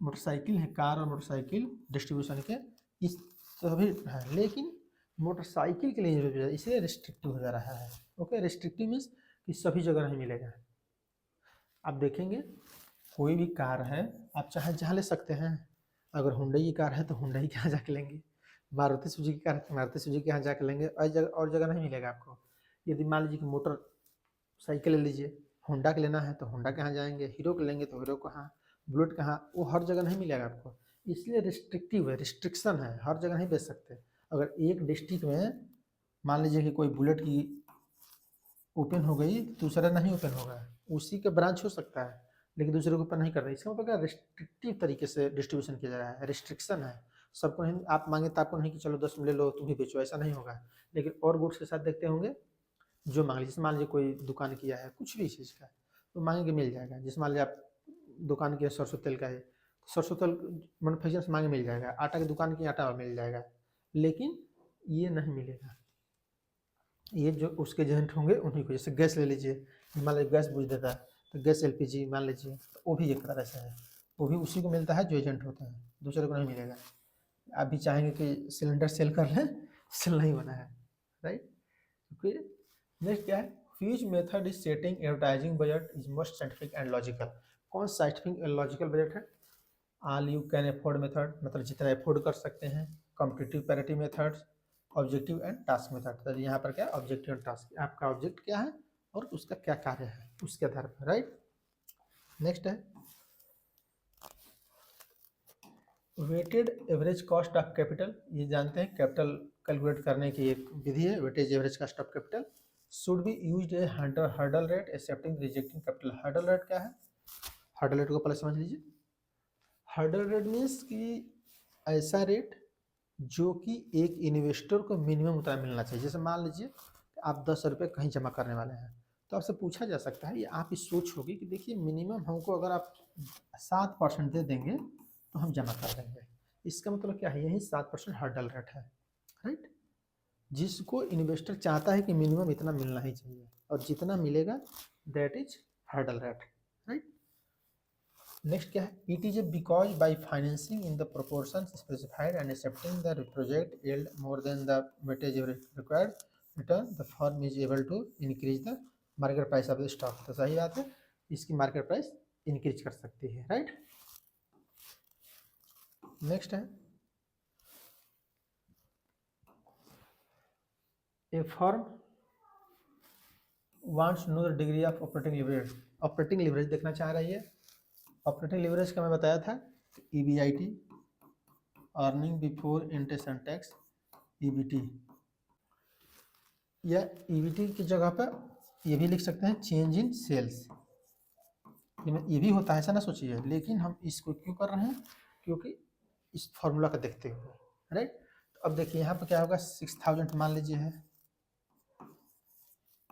A: मोटरसाइकिल है, कार और मोटरसाइकिल डिस्ट्रीब्यूशन के इस सभी है, लेकिन मोटरसाइकिल के लिए इसलिए रिस्ट्रिक्टिव हो जा रहा है। ओके, रिस्ट्रिक्टिव मीन्स कि सभी जगह नहीं मिलेगा। आप देखेंगे कोई भी कार है, आप चाहे जहाँ ले सकते हैं। अगर हुंडई की कार है तो हुंडई के यहाँ जाके लेंगे, मारुति सुजुकी की कार है तो मारुति सुजुकी के यहाँ जाके लेंगे, और जगह नहीं मिलेगा आपको। यदि मान लीजिए कि मोटर साइकिल ले लीजिए, होंडा के लेना है तो होंडा के यहाँ जाएंगे, हीरो के लेंगे तो हीरो कहाँ, बुलेट कहाँ, वो हर जगह नहीं मिलेगा आपको। इसलिए रिस्ट्रिक्टिव है, रिस्ट्रिक्शन है, हर जगह नहीं बेच सकते। अगर एक डिस्ट्रिक्ट में मान लीजिए कि कोई बुलेट की ओपन हो गई, दूसरा नहीं ओपन होगा, उसी के ब्रांच हो सकता है लेकिन दूसरे को ओपन नहीं कर रहा है। इसका मतलब क्या, रिस्ट्रिक्टिव तरीके से डिस्ट्रीब्यूशन किया जा रहा है, रिस्ट्रिक्शन है। सबको नहीं, आप मांगे तो आपको नहीं कि चलो 10 ले लो तुम भी बेचो, ऐसा नहीं होगा। लेकिन और गुड्स के साथ देखते होंगे, जो मांग लीजिए, मान लीजिए कोई दुकान किया है कुछ भी चीज़ का, तो मांगेंगे मिल जाएगा। जैसे मान लीजिए आप दुकान की सरसों तेल का है, सरसों तेल मैनुफैक्चर से मांगे मिल जाएगा, आटा की दुकान की आटा मिल जाएगा, लेकिन ये नहीं मिलेगा। ये जो उसके एजेंट होंगे उन्हीं को, जैसे गैस ले लीजिए, मान लीजिए गैस बुझ देता है तो गैस एलपीजी मान लीजिए, तो वो भी एक तरह से है, वो भी उसी को मिलता है जो एजेंट होता है, दूसरे को नहीं मिलेगा। आप भी चाहेंगे कि सिलेंडर सेल कर लें, सेल नहीं बना है, राइट। क्योंकि नेक्स्ट क्या है, which method is setting advertising budget is most scientific and logical. कौन साइंटिफिक एंड लॉजिकल बजट है? All you can afford method, मतलब जितना अफोर्ड कर सकते हैं, competitive parity methods, objective and task method. तो यहाँ पर क्या ऑब्जेक्टिव एंड टास्क, आपका ऑब्जेक्ट क्या है और उसका क्या कार्य है उसके आधार पर, राइट। नेक्स्ट है weighted average cost of capital. ये जानते हैं कैपिटल कैलकुलेट करने की एक विधि है, weightage average cost of capital. Should be used A hurdle rate accepting rejecting capital. Hurdle rate क्या है? हर्डल रेट को पहले समझ लीजिए। हर्डल रेट मीन्स कि ऐसा रेट जो कि एक इन्वेस्टर को मिनिमम उतना मिलना चाहिए। जैसे मान लीजिए आप 10 रुपये कहीं जमा करने वाले हैं, तो आपसे पूछा जा सकता है, ये आप इस सोच होगी कि देखिए मिनिमम हमको अगर आप 7% दे देंगे तो हम जमा कर देंगे। इसका मतलब क्या है, यही 7% हर्डल रेट है, राइट। जिसको इन्वेस्टर चाहता है कि मिनिमम इतना मिलना ही चाहिए और जितना मिलेगा that is hurdle rate, right. Next क्या है, it is because by financing in the proportion specified and accepting the project yield more than the weightage required return the firm is able to increase the market price of the stock. तो सही बात है, इसकी मार्केट प्राइस इंक्रीज कर सकती है, राइट। नेक्स्ट है a firm wants know the degree of operating leverage. Operating leverage देखना चाह रही है। ऑपरेटिंग लिवरेज का मैं बताया था, EBIT, earning before interest and tax, EBT, या EBT की जगह पर ये भी लिख सकते हैं चेंज इन सेल्स। ये भी होता है, ऐसा ना सोचिए, लेकिन हम इसको क्यों कर रहे हैं, क्योंकि इस फॉर्मूला का देखते हुए, राइट। तो अब देखिए यहाँ पर क्या होगा, 6000 मान लीजिए है,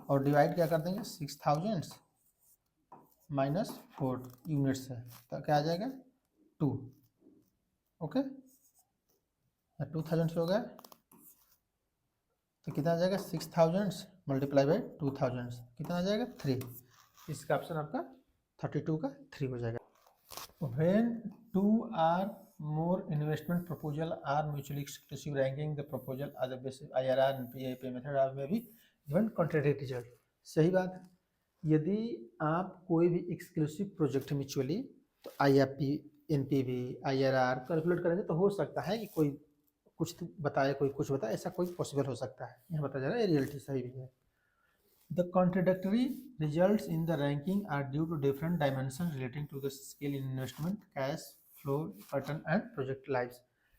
A: और डिवाइड क्या कर देंगे, 6000 माइनस 4 यूनिट्स है, तो क्या आ जाएगा 2, ओके। 2000 से हो गया तो कितना आ जाएगा, 6000 मल्टीप्लाई बाई 2000 कितना आ जाएगा 3। इसका ऑप्शन आपका 32 का 3 हो जाएगा। When 2 or more investment proposal are mutually exclusive, ranking the proposal as a basis IRR and PIP method are may be given contrary result। सही बात है, यदि आप कोई भी एक्सक्लूसिव प्रोजेक्ट म्यूचुअली, तो IRP NPV IRR कैलकुलेट करेंगे तो हो सकता है कि कोई कुछ बताए कोई कुछ बताए, ऐसा कोई पॉसिबल हो सकता है। यहाँ बताया जा रहा है रियलिटी सही भी है। The contradictory results in the ranking are due to different dimensions relating to the scale in investment, cash flow pattern and project lives।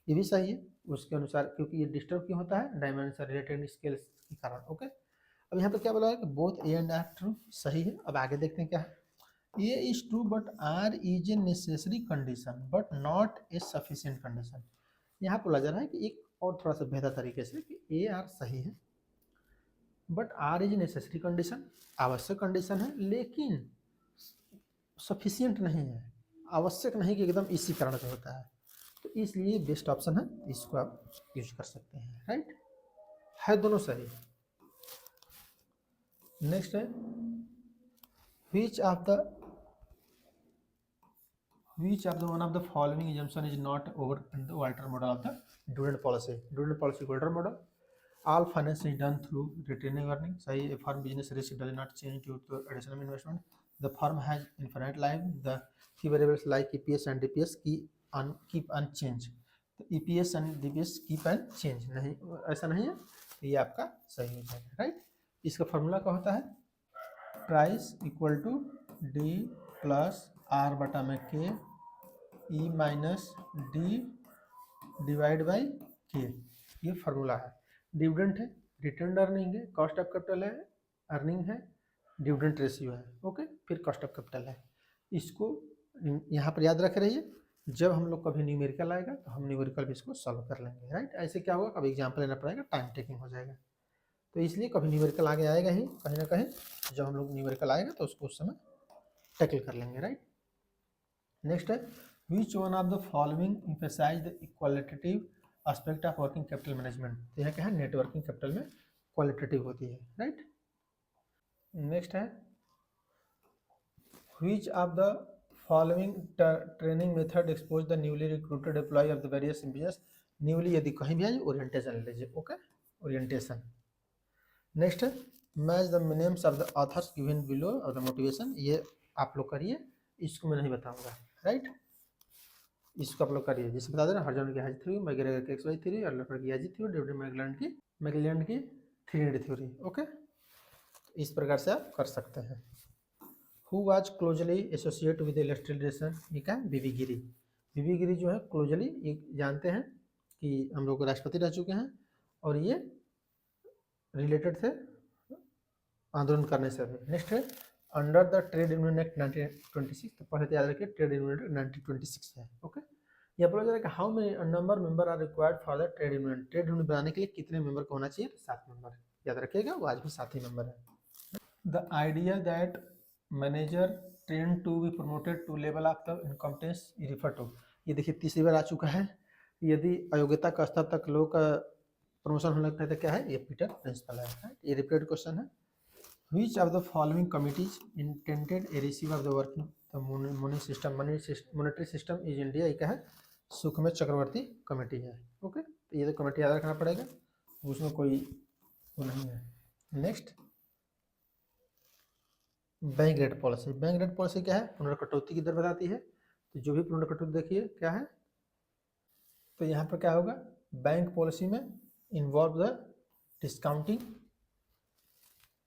A: ये भी सही है उसके अनुसार, क्योंकि ये डिस्टर्ब क्यों होता है, डायमेंशन रिलेटेड स्केल के कारण, ओके। अब यहाँ पे क्या बोला है कि both A and R true, सही है। अब आगे देखते हैं क्या है, A is true but R is a necessary condition but not a sufficient condition. यहाँ बोला जा रहा है कि एक और थोड़ा सा बेहतर तरीके से कि ए आर सही है but R is necessary condition, आवश्यक कंडीशन है, लेकिन सफिशिएंट नहीं है, आवश्यक नहीं कि एकदम इसी कारण से होता है, तो इसलिए बेस्ट ऑप्शन है, इसको आप यूज कर सकते हैं, राइट है, दोनों सही। नेक्स्ट है which of the one of the following assumption is not over in the Walter model of the dividend policy। dividend policy Walter model, all finance is done through retaining earning, सही। a firm business risk does not change due to additional investment, the firm has infinite life, the key variables like EPS and DPS keep unchanged। तो EPS and DPS keep and change नहीं, ऐसा नहीं है, ये आपका सही हो जाएगा, राइट। इसका फॉर्मूला क्या होता है, price equal to D plus R बटा में K E minus D divide by K, ये फार्मूला है। डिविडेंड है, रिटर्न अर्निंग है, कॉस्ट ऑफ कैपिटल है, अर्निंग है, डिविडेंड रेशियो है, ओके, फिर कॉस्ट ऑफ कैपिटल है। इसको यहाँ पर याद रखे रहिए, जब हम लोग कभी न्यूमेरिकल आएगा तो हम न्यूमेरिकल भी इसको सॉल्व कर लेंगे, राइट। ऐसे क्या होगा, कभी एग्जाम्पल लेना पड़ेगा, टाइम टेकिंग हो जाएगा, तो इसलिए कभी न्यूमेरिकल आगे आएगा ही कहीं ना कहीं, जब हम लोग न्यूमेरिकल आएगा तो उसको उस समय टैकल कर लेंगे, राइट। नेक्स्ट है which one of the following emphasise the qualitative aspect of working capital management. तो यहाँ क्या है, नेटवर्किंग कैपिटल में क्वालिटेटिव होती है, राइट। नेक्स्ट है which of the following training method expose the newly recruited employ of the various business. Newly यदि कहीं भी आए ओरिएंटेशन ले लीजिए, ओके, ओरिएंटेशन। नेक्स्ट है match the names of the authors given below of the motivation. ये आप लोग करिए, इसको मैं नहीं बताऊंगा, राइट। इसको आप लोग करिए, जिससे बता देना हर्जन की हाजी थ्योरी, मैगरेगर की एक्स-वाई थ्योरी, अर्लफर्ड की हाजी थ्योरी, डेविड मैकलेलैंड की थ्री थ्योरी, ओके। इस प्रकार से आप कर सकते हैं। Who was closely associate with illustration, ये क्या है, बीबी गिरी। बीबी गिरी जो है क्लोजली ये जानते हैं कि हम लोग राष्ट्रपति रह चुके हैं और ये रिलेटेड थे आंदोलन करने से भी। नेक्स्ट है under the trade union act 1926, तो पहले तो याद रखिए ट्रेड यूनियन एक्ट 1926 है, ओके। यहाँ पर बोला how many number member are required for the trade union. Trade union बनाने के लिए कितने मेंबर को होना चाहिए, 7 मेंबर, याद रखिएगा, वो आज भी 7 ही मेंबर है। The idea that manager train to be promoted to level of the incompetence refer to. ये देखिए तीसरी बार आ चुका है। यदि अयोग्यता का स्तर तक लोग का प्रमोशन होने लगता है तो क्या है, ये पीटर प्रिंसिपल है। ये रिपीटेड क्वेश्चन है। Which of the following committees intended a receive of the working the monetary system is India, ये क्या है, सुखमेव चक्रवर्ती कमेटी है, ओके। तो ये तो कमेटी याद रखना पड़ेगा, उसमें कोई वो नहीं है। Next bank rate policy. Bank rate policy क्या है, पुनर्कटौती की दर बताती है। तो जो भी पुनर्कटौती देखिए क्या है, तो यहाँ पर क्या होगा, बैंक पॉलिसी में involve the discounting,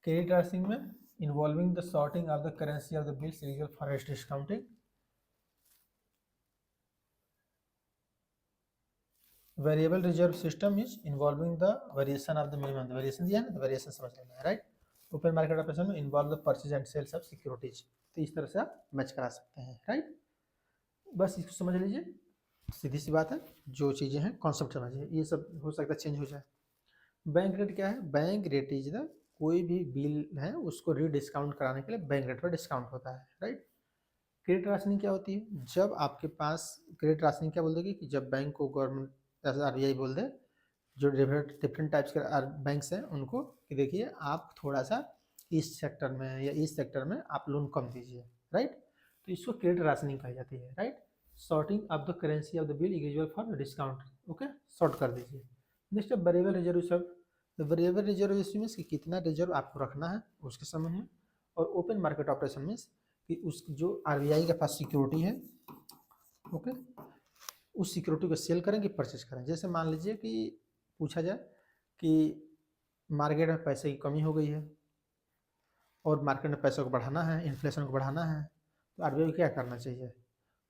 A: credit rationing में involving the sorting of the currency of the bills legal for discounting, variable reserve system is involving the variation of the minimum, variation दिया है ना, वेरिएशन समझ लेना है, राइट। ओपन मार्केट ऑपरेशन में involve the purchase and sales of securities. तो इस तरह से आप मैच करा सकते हैं, राइट। बस इसको समझ लीजिए, सीधी सी बात है, जो चीज़ें हैं कॉन्सेप्ट समझिए, ये सब हो सकता है चेंज हो जाए। बैंक रेट क्या है, बैंक रेट इज द कोई भी बिल है उसको रीडिस्काउंट कराने के लिए बैंक रेट पर डिस्काउंट होता है, राइट। क्रेडिट राशनिंग क्या होती है, जब आपके पास क्रेडिट राशनिंग क्या बोल देगी कि जब बैंक को गवर्नमेंट जैसे आरबीआई बोल दे, जो डिफरेंट टाइप्स के बैंक्स हैं उनको कि देखिए आप थोड़ा सा इस सेक्टर में या इस सेक्टर में आप लोन कम दीजिए, राइट। तो इसको क्रेडिट राशनिंग कही जाती है, right. Sorting of the currency of the bill eligible for discount, okay, sort कर दीजिए। नेक्स्ट है वेरिएबल रिजर्व रिजर्व। तो वेरिएबल रिजर्व मीन्स कि कितना रिजर्व आपको रखना है उसके संबंध में। और ओपन मार्केट ऑपरेशन मीन्स कि उस जो आरबीआई के पास सिक्योरिटी है, ओके, उस सिक्योरिटी को सेल करें कि परचेज करें। जैसे मान लीजिए कि पूछा जाए कि मार्केट में पैसे की कमी हो गई है और मार्केट में पैसे को बढ़ाना है, इन्फ्लेशन को बढ़ाना है, तो आरबीआई को क्या करना चाहिए,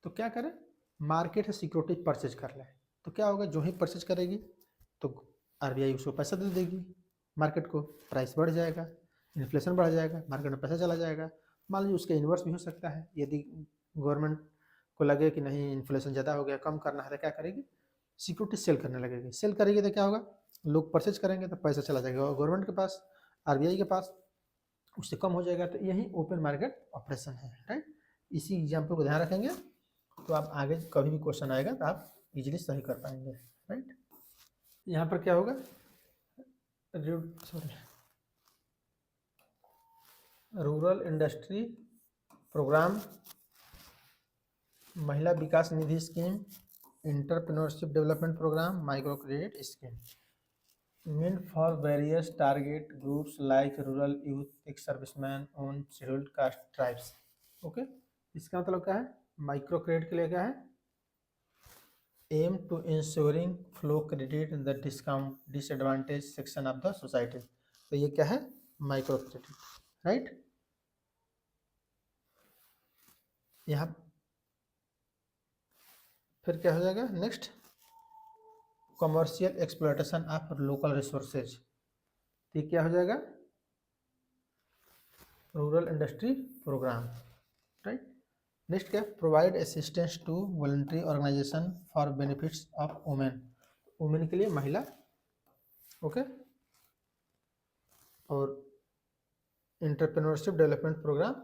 A: तो क्या करें, मार्केट से सिक्योरिटी परचेज कर ले। तो क्या होगा, जो ही परचेज करेगी तो आरबीआई उसको पैसा दे देगी, मार्केट को प्राइस बढ़ जाएगा, इन्फ्लेशन बढ़ जाएगा, मार्केट में पैसा चला जाएगा। मान लीजिए उसके इन्वर्स भी हो सकता है, यदि गवर्नमेंट को लगे कि नहीं इन्फ्लेशन ज़्यादा हो गया, कम करना है, तो क्या करेगी, सिक्योरिटी सेल करने लगेगी। सेल करेगी तो क्या होगा, लोग परचेज करेंगे तो पैसा चला जाएगा गवर्नमेंट के पास, आरबीआई के पास, उससे कम हो जाएगा। तो यही ओपन मार्केट ऑपरेशन है, राइट। इसी एग्जाम्पल को ध्यान रखेंगे तो आप आगे कभी भी क्वेश्चन आएगा तो आप इजीली सही कर पाएंगे, राइट। यहाँ पर क्या होगा, rural industry programme, Mahila Vikas Nidhi scheme, entrepreneurship development programme, micro credit scheme, meant for various target groups like rural youth, ex servicemen on scheduled caste tribes, okay. इसका मतलब क्या है, माइक्रो क्रेडिट के लिए क्या है, aim to ensuring flow credit in the discount disadvantage section of the society. तो ये क्या है, माइक्रो क्रेडिट, राइट। यहाँ फिर क्या हो जाएगा, next commercial exploitation of local resources. तो क्या हो जाएगा, rural industry programme, right. Next क्या, provide assistance to voluntary organization for benefits of women, women के लिए महिला, ओके। और इंटरप्रेन्योरशिप डेवलपमेंट प्रोग्राम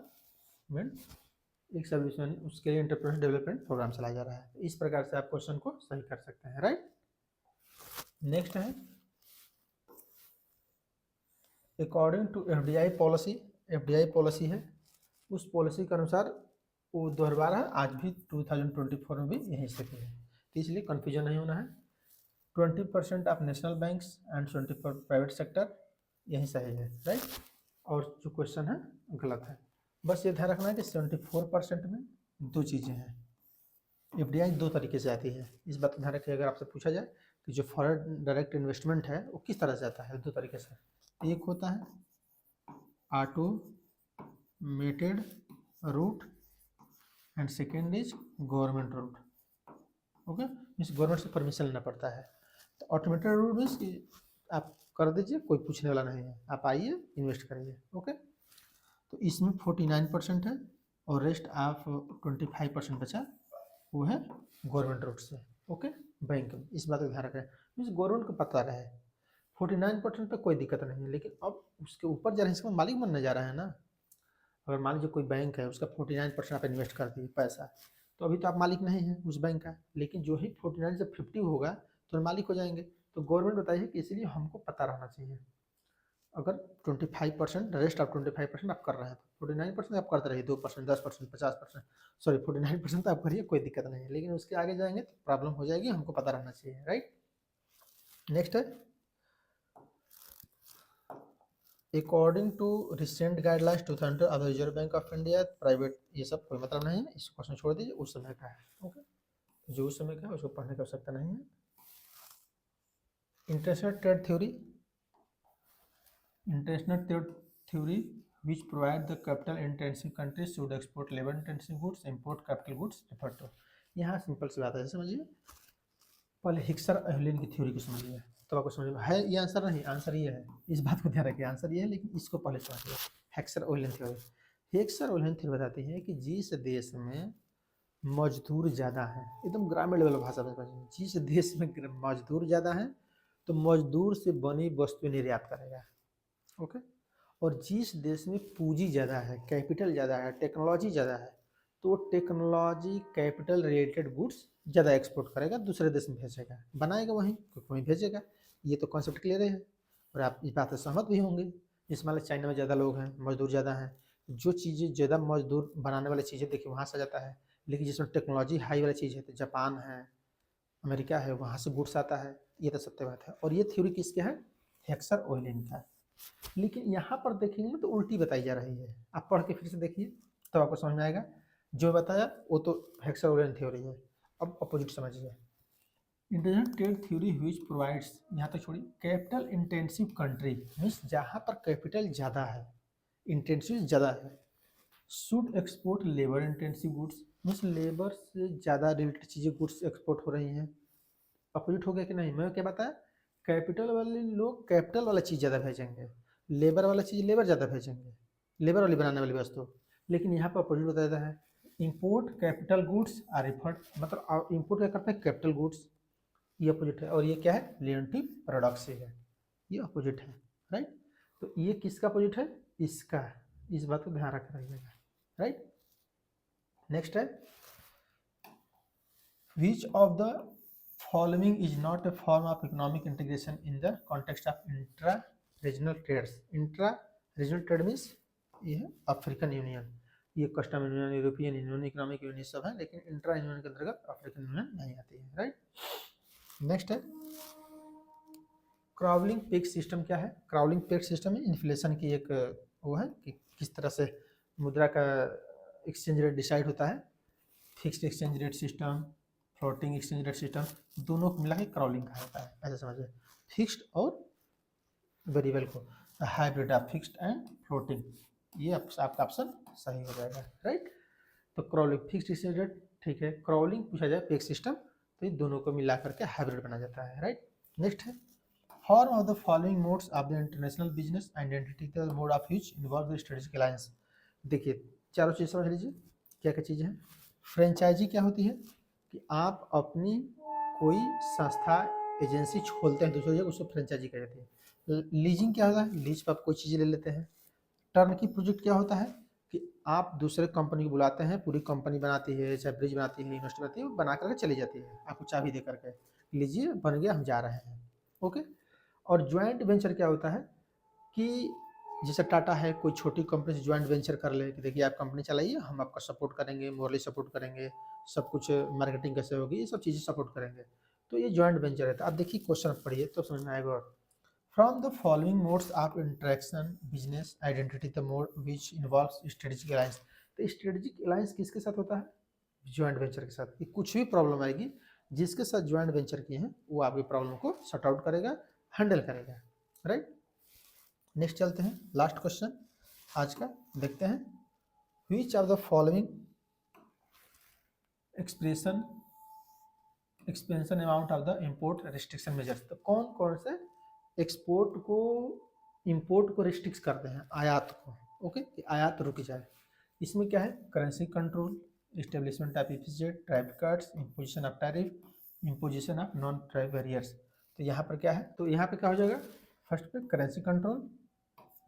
A: में एक सर्विसमैन, उसके लिए इंटरप्रेन्योरशिप डेवलपमेंट प्रोग्राम चलाया जा रहा है। इस प्रकार से आप क्वेश्चन को सही कर सकते हैं, राइट। नेक्स्ट है अकॉर्डिंग टू एफडीआई पॉलिसी है, उस पॉलिसी के अनुसार वो 2012 आज भी 2024 में भी यही स्थिति है, तो इसलिए कन्फ्यूजन नहीं होना है। 20% of national banks and 20 private sector, यही सही है, राइट। और जो क्वेश्चन है गलत है। बस ये ध्यान रखना है कि 74% में दो चीज़ें हैं। एफडीआई दो तरीके से आती है, इस बात का ध्यान रखिए। अगर आपसे पूछा जाए कि जो फॉरेन डायरेक्ट इन्वेस्टमेंट है वो किस तरह से आता है, दो तरीके से। एक होता है automated route and second is government route. Okay, means government से परमिशन लेना पड़ता है। तो ऑटोमेटेड रूट मीन्स कि आप कर दीजिए, कोई पूछने वाला नहीं है, आप आइए इन्वेस्ट करिए। ओके, तो इसमें 49% है और रेस्ट ऑफ 25% बचा वो है गवर्नमेंट रूट से। ओके, बैंक में, इस बात का ध्यान रखें, मीन्स गवर्नमेंट को पता रहे। 49% पे कोई दिक्कत नहीं है, लेकिन अब उसके ऊपर जा रहे हैं, इसका मालिक बनने जा रहा है ना। अगर मान लीजिए कोई बैंक है, उसका 49% आप इन्वेस्ट कर दिए पैसा, तो अभी तो आप मालिक नहीं हैं उस बैंक का, लेकिन जो ही 49 से 50 होगा तो मालिक हो जाएंगे। तो गवर्नमेंट बताइए कि इसलिए हमको पता रहना चाहिए। अगर 25% रेस्ट आप 25% आप कर रहे हैं, तो 49% आप करते रहिए, 2%, 10%, 50%, सॉरी 49% आप करिए, कोई दिक्कत नहीं है, लेकिन उसके आगे जाएंगे तो प्रॉब्लम हो जाएगी, हमको पता रहना चाहिए, राइट। नेक्स्ट है according to recent guidelines 2000 of the reserve bank of India private, ये सब कोई मतलब नहीं है, इस क्वेश्चन छोड़ दीजिए, उस समय का है। ओके, जो उस समय का है उसको पढ़ने की आवश्यकता नहीं है। International trade theory which provide the capital intensive countries should export labor intensive goods, import capital goods refer to। यहाँ सिंपल सी बात है, समझिए। पहले हिक्सर एहलिन की थ्योरी को समझिए, तो आपको समझ में है। ये आंसर नहीं, आंसर ये है, इस बात को ध्यान रखिए, आंसर ये है, लेकिन इसको पहले समझिए। हिक्सर एहलिन थ्योरी, हिक्सर एहलिन थ्योरी बताती है कि जिस देश में मजदूर ज़्यादा है, एकदम ग्रामीण लेवल भाषा में समझिए, जिस देश में मजदूर ज़्यादा है तो मजदूर से बनी वस्तु निर्यात करेगा। ओके, और जिस देश में पूंजी ज़्यादा है, कैपिटल ज़्यादा है, टेक्नोलॉजी ज़्यादा है, तो टेक्नोलॉजी कैपिटल रिलेटेड गुड्स ज़्यादा एक्सपोर्ट करेगा, दूसरे देश में भेजेगा, बनाएगा वहीं वहीं भेजेगा। ये तो कॉन्सेप्ट क्लियर है, और आप इस बात से सहमत भी होंगे। जिस मान लो चाइना में ज़्यादा लोग हैं, मजदूर ज़्यादा हैं, जो चीज़ें ज़्यादा मजदूर बनाने वाली चीज़ें देखिए वहाँ से जाता है, लेकिन जिसमें टेक्नोलॉजी हाई वाली चीज़ है तो जापान है, अमेरिका है, वहाँ से गुड्स आता है। ये तो सत्य बात है, और ये थ्योरी किसके है, हेक्सर ओइलिन का। लेकिन यहाँ पर देखेंगे तो उल्टी बताई जा रही है, आप पढ़ के फिर से देखिए तो आपको समझ में आएगा। जो बताया वो तो हेक्सर ओइलिन थ्योरी है, अब अपोजिट समझिए। International trade theory which provides, यहाँ तक छोड़िए, कैपिटल इंटेंसिव कंट्री मीन्स जहाँ पर कैपिटल ज़्यादा है, इंटेंसिव ज़्यादा है, should export labour intensive goods means labour से ज़्यादा रिलेटेड चीज़ें गुड्स एक्सपोर्ट हो रही हैं। अपोजिट हो गया कि नहीं, मैं क्या बताया, कैपिटल वाले लोग कैपिटल वाला चीज़ ज़्यादा भेजेंगे, लेबर वाला चीज़ लेबर ज़्यादा भेजेंगे, लेबर वाली बनाने वाली वस्तु। लेकिन यहाँ पर अपोजिट बताया जाता है, import capital goods are referred, मतलब इंपोर्ट क्या करता है, कैपिटल गुड्स, ये अपोजिट है। और ये क्या है, लेंटिव प्रोडक्ट्स है, ये अपोजिट है, राइट। तो ये किसका अपोजिट है, इसका, इस बात को ध्यान रख रहिएगा, राइट। नेक्स्ट है which of the following is not a form of economic integration in the context of intra-regional trades। intra-regional trade means ये है अफ्रीकन यूनियन, ये custom union, European union, economic union सब है, लेकिन इंट्रा यूनियन के अंतर्गत अफ्रीकन यूनियन नहीं आती है, राइट। नेक्स्ट है क्राउलिंग पेग सिस्टम। क्या है क्राउलिंग पेग सिस्टम? है इन्फ्लेशन की एक वो है कि किस तरह से मुद्रा का एक्सचेंज रेट डिसाइड होता है। Fixed exchange rate system, floating exchange rate system, दोनों को मिला के क्राउलिंग कहा जाता है, ऐसा समझिए। फिक्स्ड और वेरिएबल को hybrid of fixed and floating, ये आपका ऑप्शन सही हो जाएगा, राइट। तो क्राउलिंग फिक्स्ड एक्सचेंज रेट, ठीक है। क्राउलिंग पूछा जाए पेग सिस्टम, तो ये दोनों को मिला करके हाइब्रिड बना जाता है, राइट। नेक्स्ट है form of the following modes of the international business identity the mode of use involve the strategic alliance. देखिए चारों चीज़ समझ लीजिए क्या क्या चीज़ें हैं। फ्रेंचाइजी क्या होती है कि आप अपनी कोई संस्था एजेंसी खोलते हैं दूसरी जगह, उसको फ्रेंचाइजी कह जाती है। लीजिंग क्या होता है, लीज पर आप कोई चीज़ ले लेते हैं। टर्न की प्रोजेक्ट क्या होता है कि आप दूसरे कंपनी को बुलाते हैं, पूरी कंपनी बनाती है, चाहे ब्रिज बनाती है, यूनिवर्सिटी बनाती है, वो बना करके चली जाती है, आपको चाबी दे करके, लीजिए बन गया हम जा रहे हैं, ओके। और ज्वाइंट वेंचर क्या होता है कि जैसे टाटा है, कोई छोटी कंपनी से ज्वाइंट वेंचर कर ले कि देखिए आप कंपनी चलाइए, हम आपका सपोर्ट करेंगे, मोरली सपोर्ट करेंगे, सब कुछ मार्केटिंग कैसे होगी, ये सब चीज़ें सपोर्ट करेंगे। तो ये ज्वाइंट वेंचर है। तो आप देखिए क्वेश्चन पढ़िए तो समझ में आएगा। From the following modes of interaction business identity the mode which involves strategic alliance. तो स्ट्रेटेजिक अलायंस किसके साथ होता है? ज्वाइंट वेंचर के साथ। कि कुछ भी प्रॉब्लम आएगी, जिसके साथ ज्वाइंट वेंचर किए हैं वो आपकी प्रॉब्लम को सॉर्ट आउट करेगा, हैंडल करेगा। राइट, नेक्स्ट चलते हैं, लास्ट क्वेश्चन आज का देखते हैं। Which of the following expansion amount of the import restriction measures. तो कौन कौन से एक्सपोर्ट को इंपोर्ट को रिस्ट्रिक्ट करते हैं, आयात को, ओके, कि आयात रुक जाए। इसमें क्या है? Currency control, establishment of efficient tariff cuts, imposition of tariff, imposition of non tariff barriers. तो यहाँ पर क्या है? तो यहाँ पे क्या हो जाएगा? फर्स्ट पे currency control,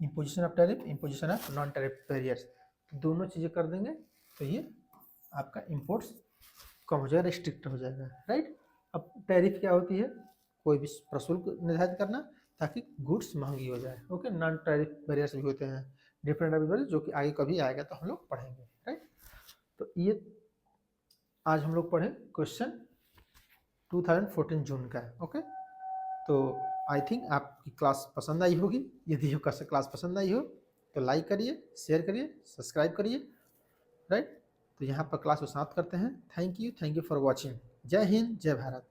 A: imposition of tariff, imposition of non tariff barriers. दोनों चीज़ें कर देंगे तो ये आपका इम्पोर्ट्स कम हो जाएगा, रिस्ट्रिक्ट हो जाएगा। राइट, अब टैरिफ क्या होती है? कोई भी प्रशुल्क निर्धारित करना ताकि गुड्स महंगी हो जाए। ओके, नॉन टैरिफ बैरियर्स भी होते हैं, डिफरेंट बैरियर्स, जो कि आगे कभी आएगा तो हम लोग पढ़ेंगे। राइट, तो ये आज हम लोग पढ़े क्वेश्चन 2014 जून का है। ओके, तो आई थिंक आपकी क्लास पसंद आई होगी। यदि ये क्लास पसंद आई हो तो लाइक करिए, शेयर करिए, सब्सक्राइब करिए। राइट, तो यहाँ पर क्लास को समाप्त करते हैं। Thank you for watching. जय हिंद, जय भारत।